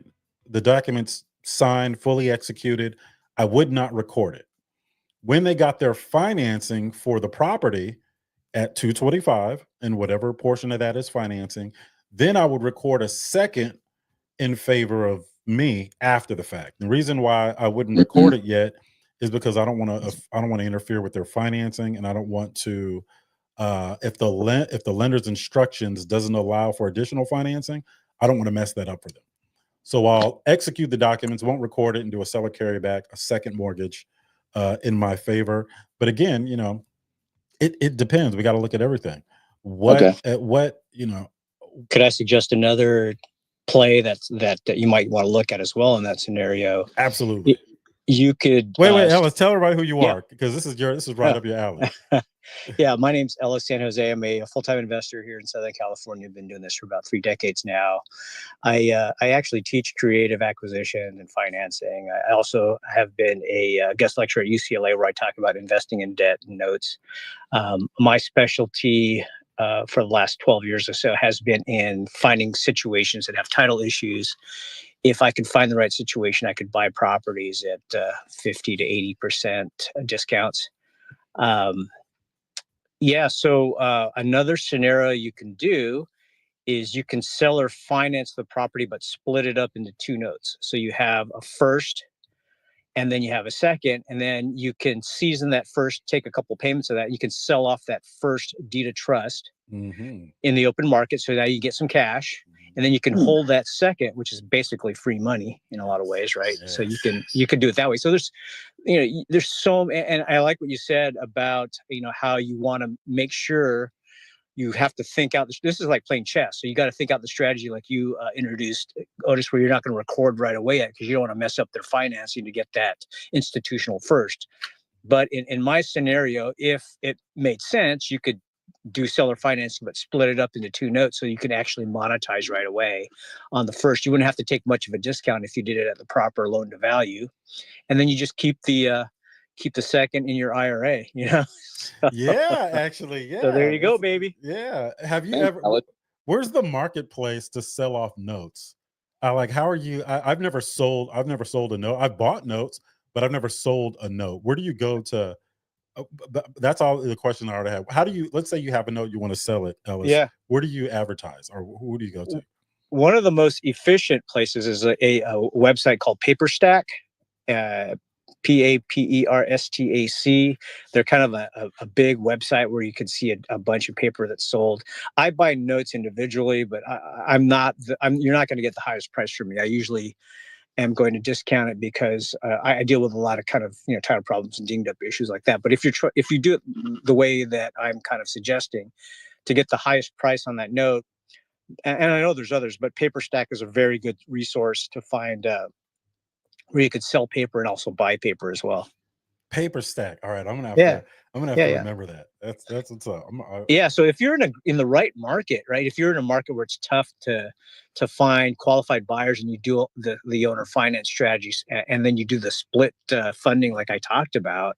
documents signed, fully executed. I would not record it. When they got their financing for the property at 225, and whatever portion of that is financing, then I would record a second in favor of me after the fact. The reason why I wouldn't record it yet is because I don't want to interfere with their financing, and I don't want to, if the lender's instructions doesn't allow for additional financing, I don't want to mess that up for them. So I'll execute the documents, won't record it, and do a seller carryback, a second mortgage in my favor. But again, it depends. We got to look at everything. What Could I suggest another play that you might want to look at as well in that scenario? Absolutely. You could wait, Ellis, tell everybody who you yeah. are, because this is right up your alley. Yeah, my name's Ellis San Jose. I'm a full-time investor here in Southern California. I've been doing this for about 3 decades now. I actually teach creative acquisition and financing. I also have been a guest lecturer at UCLA, where I talk about investing in debt and notes. My specialty for the last 12 years or so has been in finding situations that have title issues. If I could find the right situation, I could buy properties at 50 to 80% discounts. So another scenario you can do is you can sell or finance the property, but split it up into 2 notes. So you have a first, and then you have a second, and then you can season that first, take a couple payments of that. You can sell off that first deed of trust in the open market. So now you get some cash, and then you can hold that second, which is basically free money in a lot of ways, right? Yes. So you can do it that way. So there's so, and I like what you said about, how you want to make sure you have to think out. This is like playing chess. So you got to think out the strategy, like you introduced, Otis, where you're not going to record right away because you don't want to mess up their financing to get that institutional first. But in my scenario, if it made sense, you could do seller financing, but split it up into 2 notes so you can actually monetize right away on the first. You wouldn't have to take much of a discount if you did it at the proper loan to value. And then you just keep the second in your IRA, Yeah, actually, yeah. So there you go, baby. Yeah. Have you ever? Where's the marketplace to sell off notes? How are you? I've never sold a note. I've bought notes, but I've never sold a note. Where do you go to? That's all the question I already have. How do you? Let's say you have a note, you want to sell it, Ellis. Yeah. Where do you advertise, or who do you go to? One of the most efficient places is a website called PaperStack. PAPERSTAC. They're kind of a big website where you can see a bunch of paper that's sold. I buy notes individually, but you're not going to get the highest price from me. I usually am going to discount it because I deal with a lot of kind of title problems and dinged up issues like that. But if you do it the way that I'm kind of suggesting, to get the highest price on that note, and I know there's others, but PaperStack is a very good resource to find where you could sell paper and also buy paper as well. PaperStack. All right, I'm gonna have to remember that. That's what's up. Yeah. So if you're in the right market, right? If you're in a market where it's tough to find qualified buyers, and you do the owner finance strategies, and then you do the split funding like I talked about,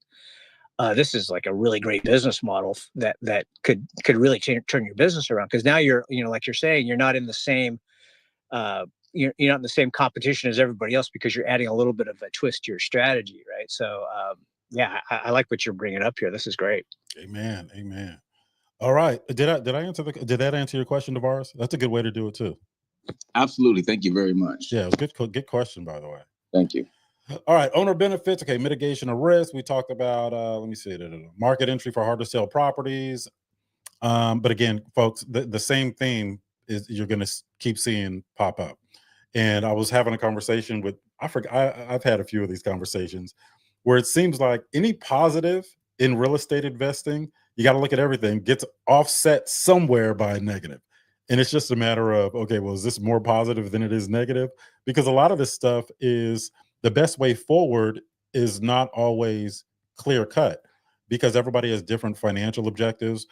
this is like a really great business model that could really turn your business around. Because now you're like you're saying, you're not in the same you're not in the same competition as everybody else, because you're adding a little bit of a twist to your strategy, right? So Yeah, I like what you're bringing up here. This is great. Amen. Amen. All right. Did that answer your question, Tavares? That's a good way to do it too. Absolutely. Thank you very much. Yeah, it was good question, by the way. Thank you. All right, owner benefits. Okay, mitigation of risk. We talked about. Let me see. Market entry for hard to sell properties. But again, folks, the same theme is you're going to keep seeing pop up. And I was having a conversation with. I've had a few of these conversations where it seems like any positive in real estate investing, you got to look at everything, gets offset somewhere by a negative. And it's just a matter of, okay, well, is this more positive than it is negative? Because a lot of this stuff is the best way forward is not always clear cut because everybody has different financial objectives,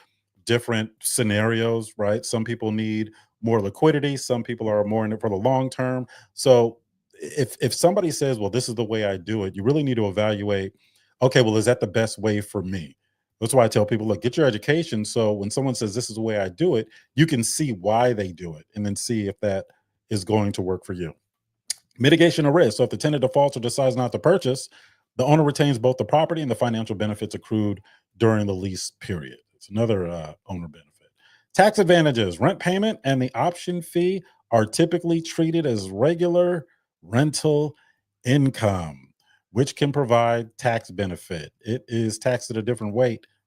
different scenarios, right? Some people need more liquidity, some people are more in it for the long term. So if somebody says, well, this is the way I do it, you really need to evaluate, okay, well, is that the best way for me? That's why I tell people, look, get your education. So when someone says this is the way I do it, you can see why they do it and then see if that is going to work for you. Mitigation of risk. So if the tenant defaults or decides not to purchase, the owner retains both the property and the financial benefits accrued during the lease period. It's another owner benefit. Tax advantages. Rent payment and the option fee are typically treated as regular rental income, which can provide tax benefit. It is taxed at a different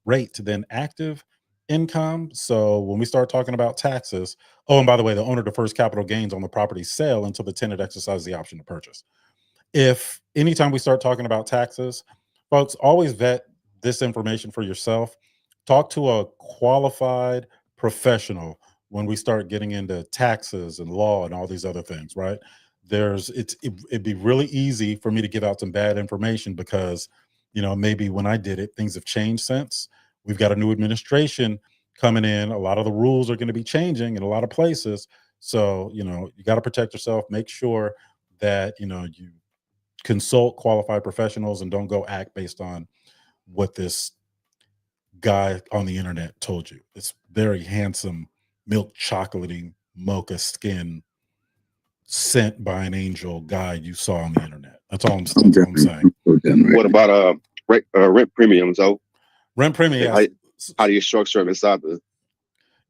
rate than active income. So when we start talking about taxes, oh, and by the way, the owner defers capital gains on the property sale until the tenant exercises the option to purchase. If anytime we start talking about taxes, folks, always vet this information for yourself. Talk to a qualified professional when we start getting into taxes and law and all these other things, right? It'd be really easy for me to give out some bad information because, maybe when I did it, things have changed since. We've got a new administration coming in. A lot of the rules are going to be changing in a lot of places. So, you got to protect yourself. Make sure that, you consult qualified professionals and don't go act based on what this guy on the internet told you. This very handsome, milk chocolatey mocha skin sent by an angel guy you saw on the internet. That's all I'm saying. What about rent premiums? Oh, Rent premium. How, how do you structure them inside the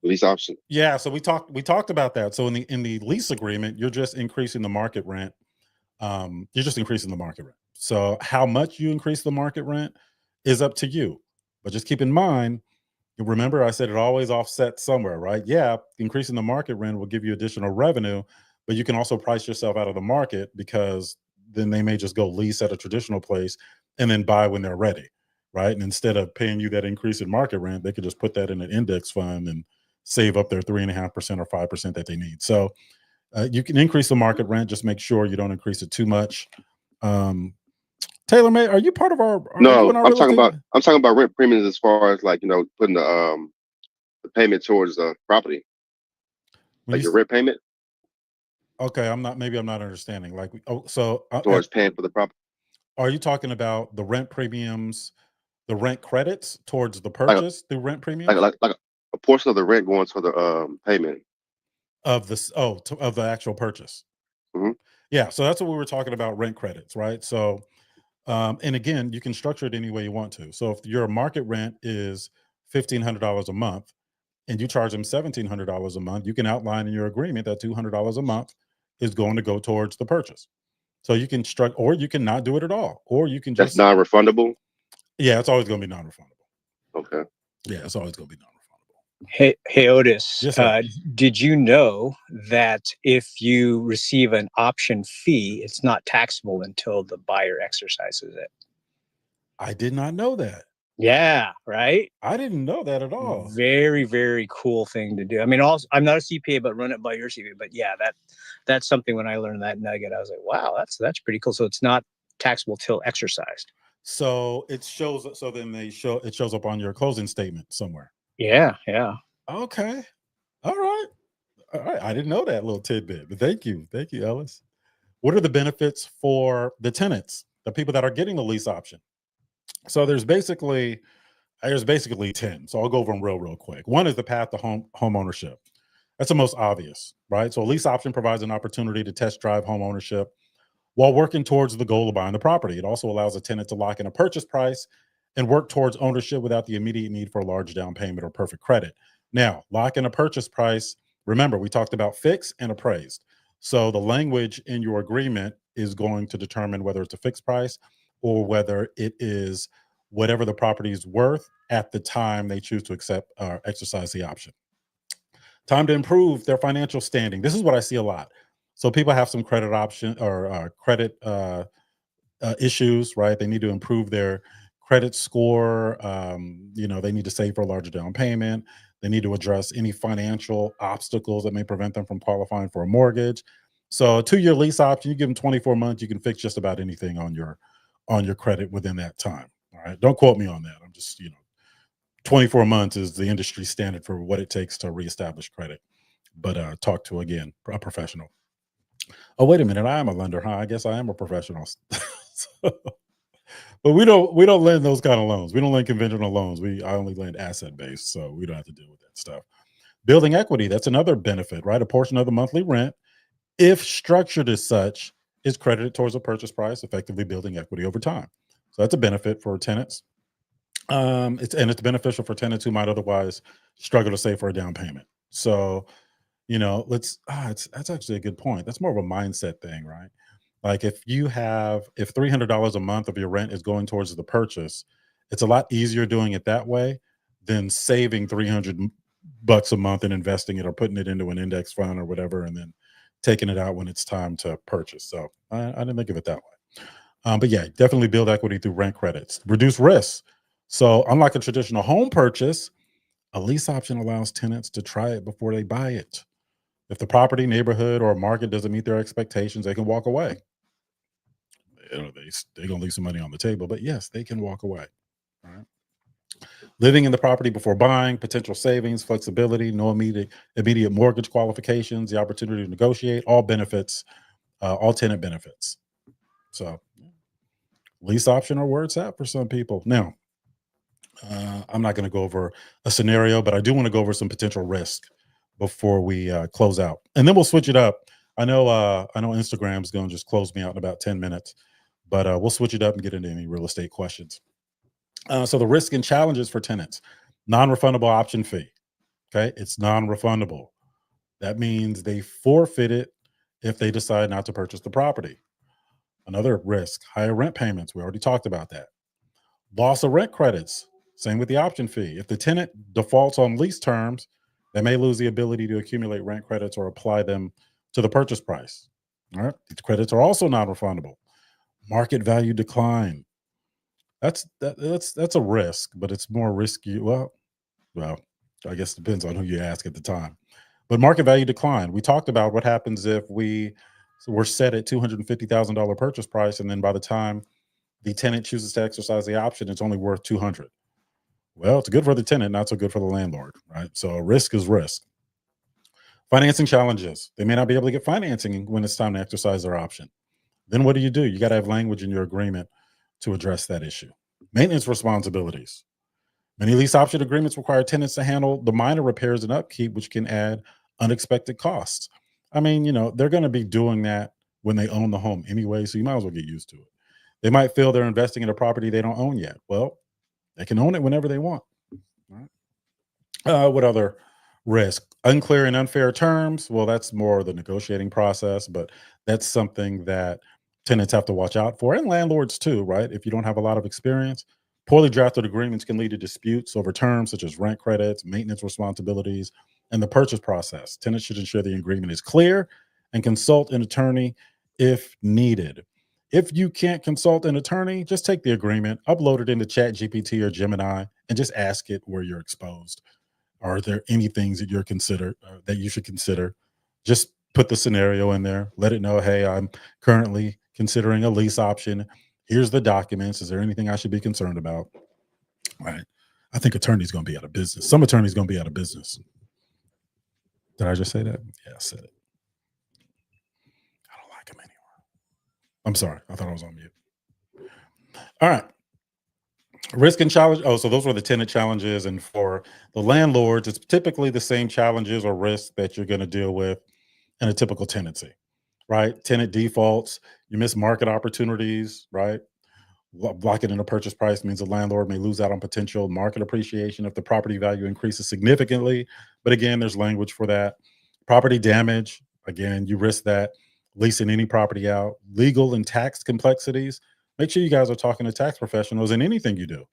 lease option? Yeah, so we talked about that. So in the lease agreement, you're just increasing the market rent. You're just increasing the market rent. So how much you increase the market rent is up to you. But just keep in mind, remember I said it always offsets somewhere, right? Yeah, increasing the market rent will give you additional revenue, but you can also price yourself out of the market because then they may just go lease at a traditional place and then buy when they're ready, right? And instead of paying you that increase in market rent, they could just put that in an index fund and save up their 3.5% or 5% that they need. So you can increase the market rent. Just make sure you don't increase it too much. Taylor May, are you part of our? No, I'm talking about rent premiums as far as like putting the payment towards the property, like your rent payment. Okay, maybe I'm not understanding. Like, towards paying for the property. Are you talking about the rent premiums, the rent credits towards the purchase through rent premiums? Like a portion of the rent going to the payment of this of the actual purchase. Mm-hmm. Yeah, so that's what we were talking about, rent credits, right? So and again, you can structure it any way you want to. So if your market rent is $1,500 a month and you charge them $1,700 a month, you can outline in your agreement that $200 a month is going to go towards the purchase. So you can or you can not do it at all, or you can just— That's non-refundable? Yeah, it's always going to be non-refundable. Okay. Yeah, it's always going to be non-refundable. Hey Otis, yes, did you know that if you receive an option fee, it's not taxable until the buyer exercises it? I did not know that. Yeah, right? I didn't know that at all. Very, very cool thing to do. I mean, also, I'm not a CPA, but run it by your CPA. But yeah, that's something. When I learned that nugget, I was like, wow, that's pretty cool. So it's not taxable till exercised. So it shows. So then it shows up on your closing statement somewhere. Yeah. Okay. All right. I didn't know that little tidbit, but thank you, Ellis. What are the benefits for the tenants, the people that are getting the lease option? So there's basically 10. So I'll go over them real quick. One is the path to home ownership. That's the most obvious, right? So a lease option provides an opportunity to test drive home ownership while working towards the goal of buying the property. It also allows a tenant to lock in a purchase price and work towards ownership without the immediate need for a large down payment or perfect credit. Now, lock in a purchase price. Remember, we talked about fixed and appraised. So the language in your agreement is going to determine whether it's a fixed price or whether it is whatever the property is worth at the time they choose to accept or exercise the option. Time to improve their financial standing. This is what I see a lot. So people have some credit option or credit issues, right? They need to improve their credit score. They need to save for a larger down payment. They need to address any financial obstacles that may prevent them from qualifying for a mortgage. So a 2-year lease option, you give them 24 months, you can fix just about anything on your credit within that time. All right. Don't quote me on that. I'm just, 24 months is the industry standard for what it takes to reestablish credit. But talk to, again, a professional. Oh, wait a minute. I am a lender, huh? I guess I am a professional. But we don't lend those kind of loans. We don't lend conventional loans. I only lend asset based, so we don't have to deal with that stuff. Building equity, that's another benefit, right? A portion of the monthly rent, if structured as such, is credited towards a purchase price, effectively building equity over time. So that's a benefit for tenants. It's beneficial for tenants who might otherwise struggle to save for a down payment. So, that's actually a good point. That's more of a mindset thing, right? Like if $300 a month of your rent is going towards the purchase, it's a lot easier doing it that way than saving $300 a month and investing it or putting it into an index fund or whatever, and then taking it out when it's time to purchase. So I didn't think of it that way. But yeah, definitely build equity through rent credits, reduce risks. So unlike a traditional home purchase, a lease option allows tenants to try it before they buy it. If the property, neighborhood, or market doesn't meet their expectations, they can walk away. They're going to leave some money on the table, but yes, they can walk away. All right. Living in the property before buying, potential savings, flexibility, no immediate mortgage qualifications, the opportunity to negotiate, all benefits, all tenant benefits. So lease option or where it's at for some people. Now, I'm not going to go over a scenario, but I do want to go over some potential risk before we close out, and then we'll switch it up. I know Instagram's going to just close me out in about 10 minutes, but we'll switch it up and get into any real estate questions. So the risk and challenges for tenants: non-refundable option fee. Okay, it's non-refundable. That means they forfeit it if they decide not to purchase the property. Another risk: higher rent payments. We already talked about that. Loss of rent credits. Same with the option fee. If the tenant defaults on lease terms, they may lose the ability to accumulate rent credits or apply them to the purchase price. All right. These credits are also non-refundable. Market value decline. That's a risk, but it's more risky. Well, I guess it depends on who you ask at the time. But market value decline. We talked about what happens if we're set at $250,000 purchase price, and then by the time the tenant chooses to exercise the option, it's only worth $200,000. Well, it's good for the tenant, not so good for the landlord, right? So risk is risk. Financing challenges. They may not be able to get financing when it's time to exercise their option. Then what do? You got to have language in your agreement to address that issue. Maintenance responsibilities. Many lease option agreements require tenants to handle the minor repairs and upkeep, which can add unexpected costs. I mean, they're going to be doing that when they own the home anyway, so you might as well get used to it. They might feel they're investing in a property they don't own yet. Well, they can own it whenever they want. Right? What other risk? Unclear and unfair terms. Well, that's more the negotiating process, but that's something that tenants have to watch out for, and landlords too, right? If you don't have a lot of experience, poorly drafted agreements can lead to disputes over terms such as rent credits, maintenance responsibilities, and the purchase process. Tenants should ensure the agreement is clear and consult an attorney if needed. If you can't consult an attorney, just take the agreement, upload it into ChatGPT or Gemini, and just ask it where you're exposed. Are there any things that that you should consider? Just put the scenario in there. Let it know, hey, I'm currently considering a lease option. Here's the documents. Is there anything I should be concerned about? All right. I think attorney's going to be out of business. Some attorney's going to be out of business. Did I just say that? Yeah, I said it. I don't like him anymore. I'm sorry. I thought I was on mute. All right. Risk and challenge. Oh, so those were the tenant challenges. And for the landlords, it's typically the same challenges or risks that you're going to deal with in a typical tenancy, right? Tenant defaults You miss market opportunities, right? Blocking in a purchase price means the landlord may lose out on potential market appreciation if the property value increases significantly. But again, there's language for that. Property damage, again, you risk that. Leasing any property out. Legal and tax complexities. Make sure you guys are talking to tax professionals in anything you do.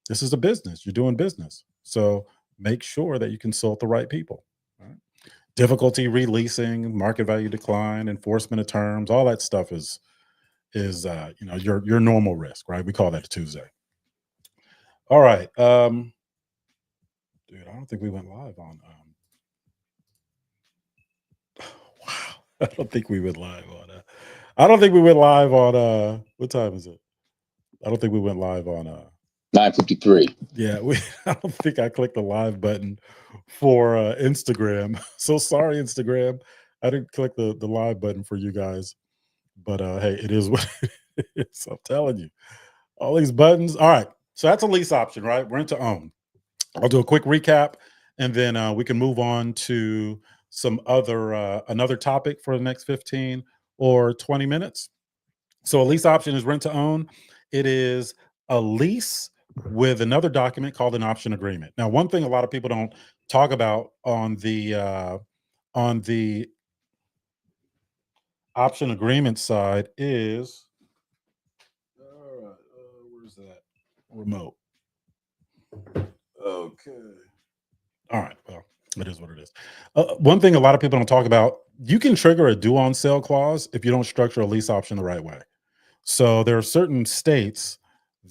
This is a business. You're doing business. So make sure that you consult the right people. Right? Difficulty releasing, market value decline, enforcement of terms, all that stuff is your normal risk, right? We call that a Tuesday. All right. Dude, I don't think we went live on wow. I don't think we went live on I don't think we went live on what time is it? I don't think we went live on 9:53. yeah, I don't think I clicked the live button for Instagram. So sorry, Instagram. I didn't click the live button for you guys. But hey, it is what it is. I'm telling you. All these buttons. All right. So that's a lease option, right? Rent to own. I'll do a quick recap and then we can move on to some other another topic for the next 15 or 20 minutes. So a lease option is rent to own. It is a lease with another document called an option agreement. Now, one thing a lot of people don't talk about on the option agreement side is all right, where's that remote? Okay. All right. Well, it is what it is. One thing a lot of people don't talk about, you can trigger a due on sale clause if you don't structure a lease option the right way. So there are certain states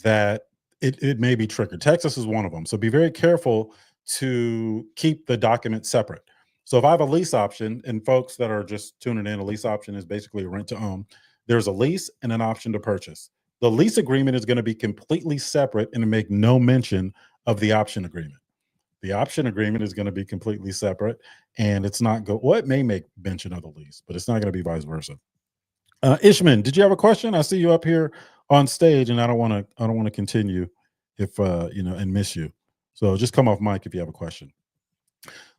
that it may be triggered. Texas is one of them. So be very careful to keep the document separate. So if I have a lease option, and folks that are just tuning in, a lease option is basically a rent to own. There's a lease and an option to purchase. The lease agreement is going to be completely separate and make no mention of the option agreement. The option agreement is going to be completely separate, and it's not it may make mention of the lease, but it's not going to be vice versa. Ishman, did you have a question? I see you up here on stage, and I don't want to continue if and miss you. So just come off mic if you have a question.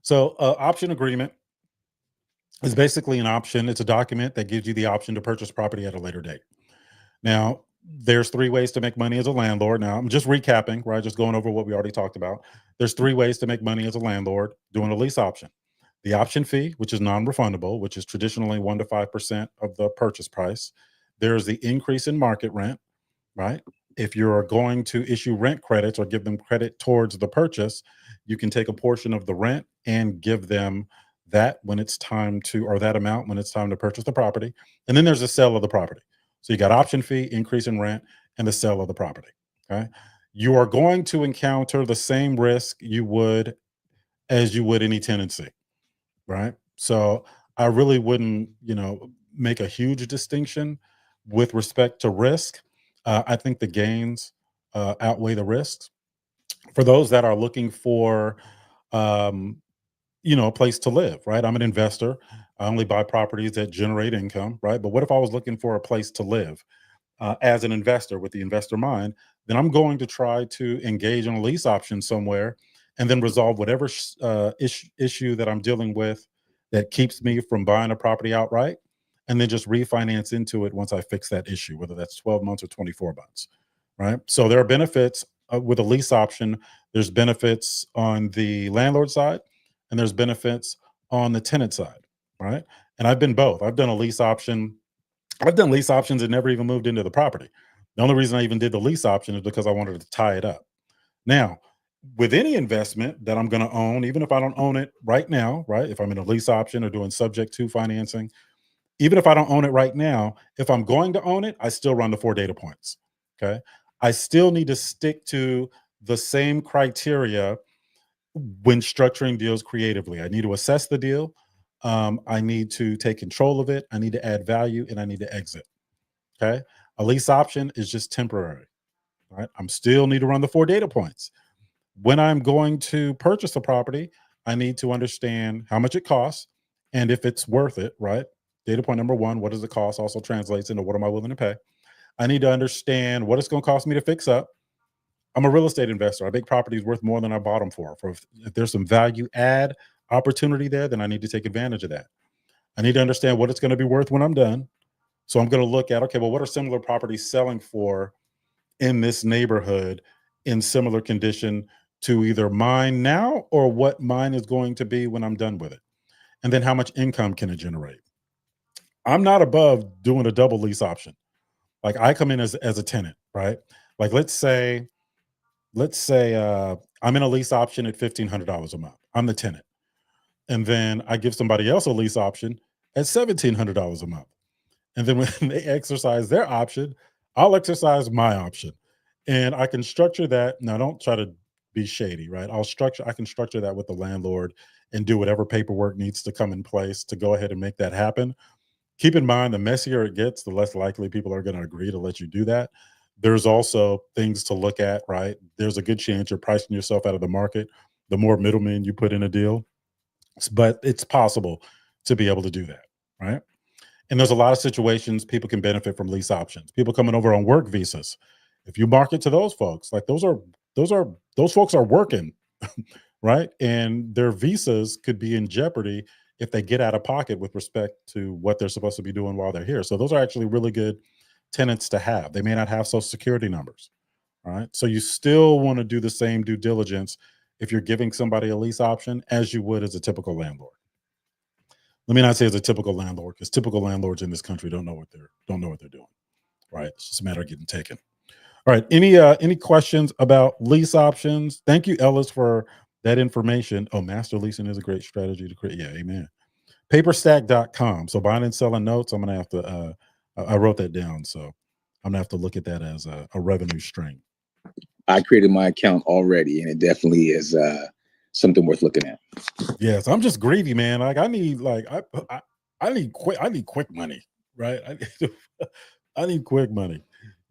So option agreement is basically an option. It's a document that gives you the option to purchase property at a later date. Now, there's 3 ways to make money as a landlord. Now, I'm just recapping, right? Just going over what we already talked about. There's 3 ways to make money as a landlord doing a lease option. The option fee, which is non-refundable, which is traditionally 1 to 5% of the purchase price. There's the increase in market rent, right? If you're going to issue rent credits or give them credit towards the purchase, you can take a portion of the rent and give them that when it's time to, or that amount when it's time to purchase the property. And then there's the sale of the property. So you got option fee, increase in rent, and the sale of the property. Okay. You are going to encounter the same risk you would as you would any tenancy, right? So I really wouldn't, make a huge distinction with respect to risk. I think the gains outweigh the risks. For those that are looking for, a place to live, right? I'm an investor. I only buy properties that generate income, right? But what if I was looking for a place to live as an investor with the investor mind? Then I'm going to try to engage in a lease option somewhere and then resolve whatever issue that I'm dealing with that keeps me from buying a property outright, and then just refinance into it once I fix that issue, whether that's 12 months or 24 months, right? So there are benefits with a lease option. There's benefits on the landlord side, and there's benefits on the tenant side, right? And I've been both. I've done lease options and never even moved into the property. The only reason I even did the lease option is because I wanted to tie it up. Now, with any investment that I'm going to own, even if I don't own it right now, right? If I'm in a lease option or doing subject to financing, even if I don't own it right now, if I'm going to own it, I still run the 4 data points. Okay. I still need to stick to the same criteria when structuring deals creatively. I need to assess the deal. I need to take control of it. I need to add value, and I need to exit. Okay. A lease option is just temporary, right? I'm still need to run the 4 data points. When I'm going to purchase a property, I need to understand how much it costs and if it's worth it, right? Data point number 1, what does it cost? Also translates into what am I willing to pay? I need to understand what it's going to cost me to fix up. I'm a real estate investor. I make properties worth more than I bought them for. If there's some value add opportunity there, then I need to take advantage of that. I need to understand what it's going to be worth when I'm done. So I'm going to look at, okay, well, what are similar properties selling for in this neighborhood in similar condition to either mine now or what mine is going to be when I'm done with it? And then how much income can it generate? I'm not above doing a double lease option. Like I come in as a tenant, right? Like let's say I'm in a lease option at $1,500 a month. I'm the tenant. And then I give somebody else a lease option at $1,700 a month. And then when they exercise their option, I'll exercise my option. And I can structure that. Now, don't try to be shady, right? I can structure that with the landlord and do whatever paperwork needs to come in place to go ahead and make that happen. Keep in mind, the messier it gets, the less likely people are going to agree to let you do that. There's also things to look at, right? There's a good chance you're pricing yourself out of the market the more middlemen you put in a deal, but it's possible to be able to do that, right? And there's a lot of situations people can benefit from lease options. People coming over on work visas. If you market to those folks, like those folks are working, right? And their visas could be in jeopardy if they get out of pocket with respect to what they're supposed to be doing while they're here. So those are actually really good tenants to have. They may not have social security numbers, right? So you still want to do the same due diligence if you're giving somebody a lease option as you would as a typical landlord. Let me not say as a typical landlord, because typical landlords in this country don't know what they're doing, right? It's just a matter of getting taken. All right. Any questions about lease options? Thank you, Ellis, for that information. Oh, master leasing is a great strategy to create. Yeah, amen. Paperstack.com. So buying and selling notes. I'm gonna have to. I wrote that down, so I'm gonna have to look at that as a revenue stream. I created my account already, and it definitely is something worth looking at. Yes, I'm just greedy, man. Like I need quick money, right? I need quick money.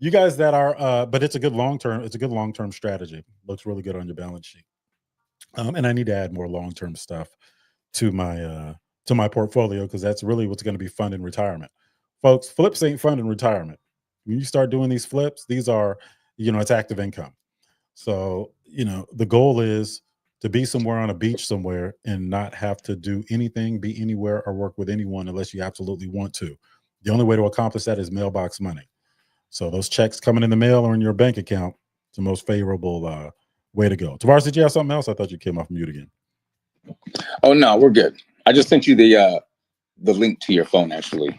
You guys that are, but it's a good long-term strategy. Looks really good on your balance sheet. And I need to add more long-term stuff to my portfolio because that's really what's going to be fun in retirement. Folks, flips ain't fun in retirement. When you start doing these flips, these are, it's active income. So, the goal is to be somewhere on a beach somewhere and not have to do anything, be anywhere, or work with anyone unless you absolutely want to. The only way to accomplish that is mailbox money. So those checks coming in the mail or in your bank account, it's the most favorable way to go. Tavares, did you have something else? I thought you came off mute again. Oh no, we're good. I just sent you the link to your phone, actually.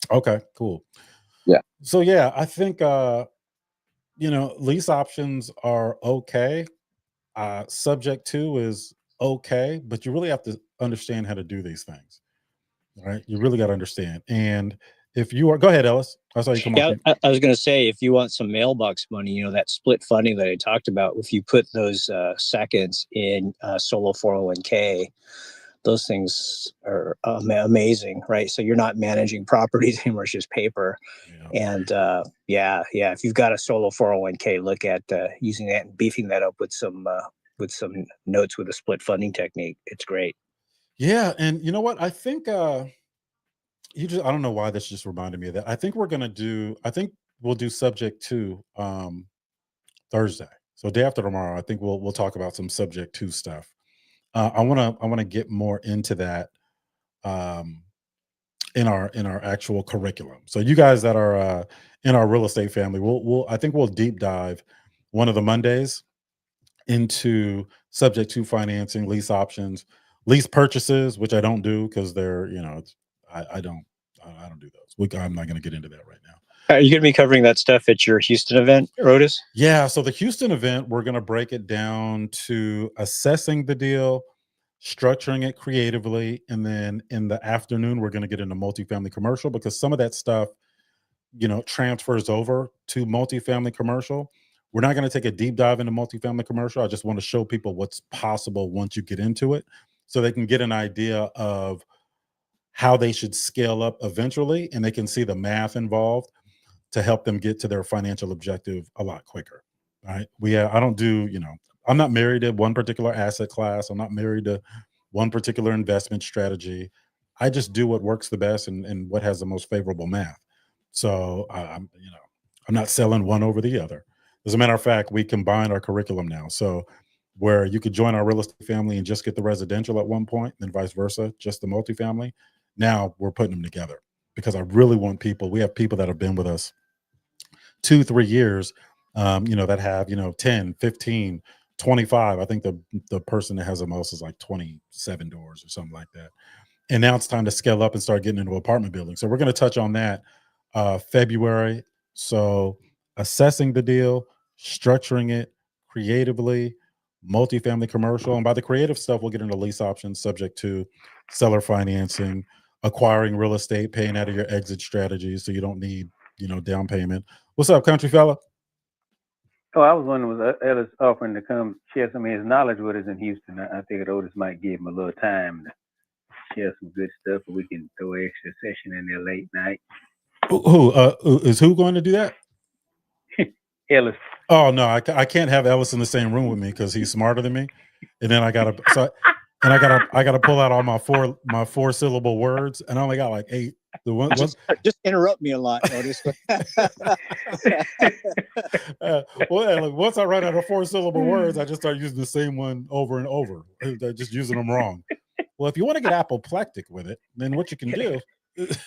Okay, cool. Yeah. So yeah, I think lease options are okay. Subject to is okay, but you really have to understand how to do these things. Right? You really got to understand. And if you are, go ahead, Ellis. I saw you come Yeah, off. I was going to say, if you want some mailbox money, that split funding that I talked about, if you put those seconds in solo 401k, those things are amazing, right? So you're not managing properties anymore; it's just paper. Yeah. And if you've got a solo 401k, look at using that and beefing that up with some notes with a split funding technique. It's great. Yeah, and you know what? I think I don't know why this just reminded me of that. I think we'll do subject to Thursday. So day after tomorrow, I think we'll talk about some subject to stuff. I want to get more into that in our actual curriculum. So you guys that are in our real estate family, I think we'll deep dive one of the Mondays into subject to financing, lease options, lease purchases, which I don't do because they're, I don't do those. I'm not going to get into that right now. Are you going to be covering that stuff at your Houston event, Rodas? Yeah. So the Houston event, we're going to break it down to assessing the deal, structuring it creatively, and then in the afternoon, we're going to get into multifamily commercial because some of that stuff, transfers over to multifamily commercial. We're not going to take a deep dive into multifamily commercial. I just want to show people what's possible once you get into it so they can get an idea of how they should scale up eventually and they can see the math involved to help them get to their financial objective a lot quicker. Right. I don't do, I'm not married to one particular asset class. I'm not married to one particular investment strategy. I just do what works the best and what has the most favorable math. So I'm not selling one over the other. As a matter of fact, we combined our curriculum now. So where you could join our real estate family and just get the residential at one point, then vice versa, just the multifamily. Now we're putting them together because I really want people. We have people that have been with us 2-3 years, that have 10, 15, 25. I think the person that has the most is like 27 doors or something like that. And now it's time to scale up and start getting into apartment buildings. So we're going to touch on that February. So assessing the deal, structuring it creatively, multifamily commercial. And by the creative stuff, we'll get into lease options subject to seller financing, acquiring real estate, paying out of your exit strategies so you don't need, down payment. What's up, country fella? Oh, I was wondering, was Ellis offering to come share some of his knowledge with us in Houston? I figured Otis might give him a little time to share some good stuff, and we can throw an extra session in there late night. Who going to do that? Ellis. Oh no, I can't have Ellis in the same room with me because he's smarter than me, and then I gotta pull out all my four syllable words, and I only got like 8. Just interrupt me a lot, Otis. Once I run out of 4 syllable words, I just start using the same one over and over. Just using them wrong. Well, if you want to get apoplectic with it, then what you can do.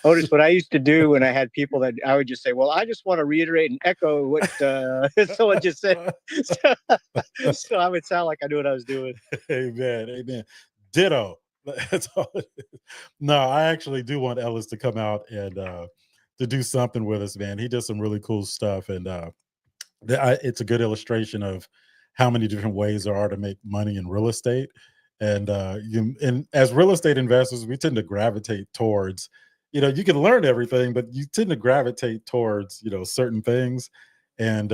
Otis, what I used to do when I had people that I would just say, well, I just want to reiterate and echo what someone just said. So I would sound like I knew what I was doing. Amen. Ditto. That's all it is. No, I actually do want Ellis to come out and to do something with us, man. He does some really cool stuff. And it's a good illustration of how many different ways there are to make money in real estate. And as real estate investors, we tend to gravitate towards, you can learn everything, but you tend to gravitate towards, certain things. And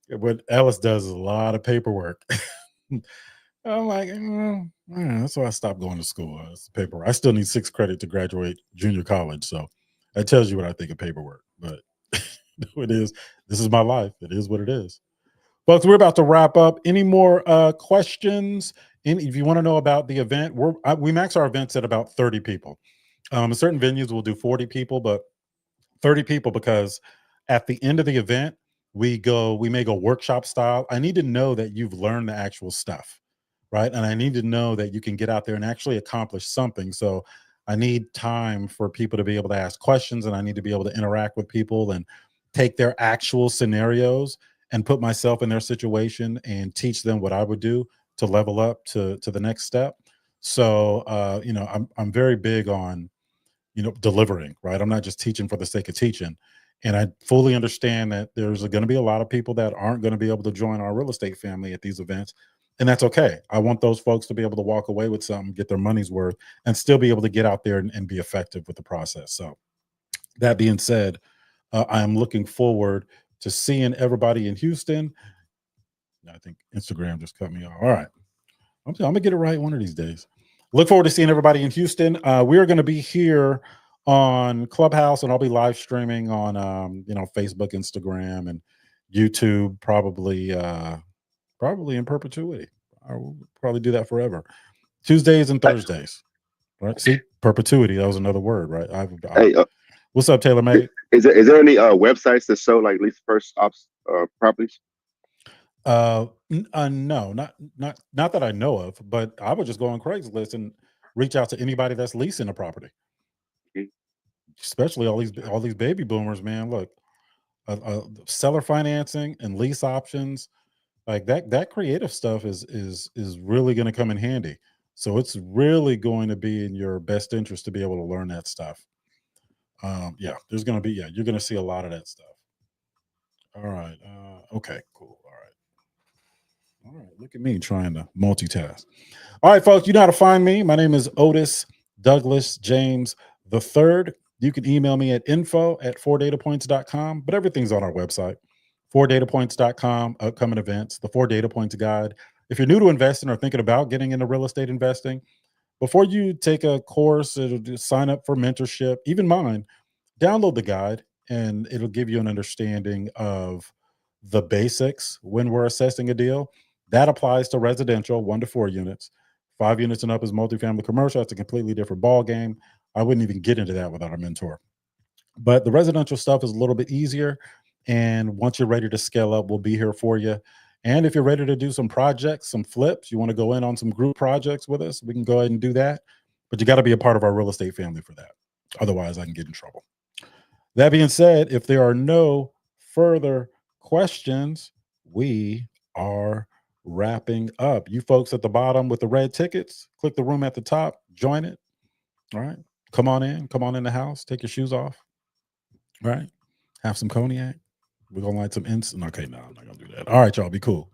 what Ellis does is a lot of paperwork. I'm like, that's why I stopped going to school. It's paperwork. I still need 6 credit to graduate junior college. So that tells you what I think of paperwork. But it is. This is my life. It is what it is. Folks, we're about to wrap up. Any more questions? If you want to know about the event, we max our events at about 30 people. Certain venues will do 40 people, but 30 people because at the end of the event, we may go workshop style. I need to know that you've learned the actual stuff, right? And I need to know that you can get out there and actually accomplish something. So I need time for people to be able to ask questions, and I need to be able to interact with people and take their actual scenarios and put myself in their situation and teach them what I would do to level up to the next step. So, I'm very big on, delivering, right? I'm not just teaching for the sake of teaching. And I fully understand that there's going to be a lot of people that aren't going to be able to join our real estate family at these events. And that's okay. I want those folks to be able to walk away with something, get their money's worth, and still be able to get out there and be effective with the process. So that being said, I am looking forward to seeing everybody in Houston. I think Instagram just cut me off. All right. I'm going to get it right one of these days. Look forward to seeing everybody in Houston. We are going to be here on Clubhouse, and I'll be live streaming on, Facebook, Instagram, and YouTube, probably in perpetuity. I will probably do that forever. Tuesdays and Thursdays. Right? See, perpetuity. That was another word, right? Hey, what's up, Taylor May? Is there any websites that show like lease first ops properties? No, not that I know of, but I would just go on Craigslist and reach out to anybody that's leasing a property. Mhm. Especially all these baby boomers, man. Look, seller financing and lease options, like that creative stuff is really going to come in handy. So it's really going to be in your best interest to be able to learn that stuff. You're going to see a lot of that stuff. All right. Okay, cool. All right. Look at me trying to multitask. All right, folks, you know how to find me. My name is Otis Douglas James III. You can email me at info@4datapoints.com, but everything's on our website, 4datapoints.com, upcoming events, the 4 Data Points Guide. If you're new to investing or thinking about getting into real estate investing, before you take a course or sign up for mentorship, even mine, download the guide and it'll give you an understanding of the basics when we're assessing a deal. That applies to residential 1 to 4 units. 5 units and up is multifamily commercial. That's a completely different ball game. I wouldn't even get into that without a mentor. But the residential stuff is a little bit easier. And once you're ready to scale up, we'll be here for you. And if you're ready to do some projects, some flips, you want to go in on some group projects with us, we can go ahead and do that. But you got to be a part of our real estate family for that. Otherwise, I can get in trouble. That being said, if there are no further questions, we are wrapping up. You folks at the bottom with the red tickets, click the room at the top, join it. All right. Come on in the house, take your shoes off. All right. Have some cognac. We're gonna light some incense. Okay, no, I'm not gonna do that. All right, y'all, be cool.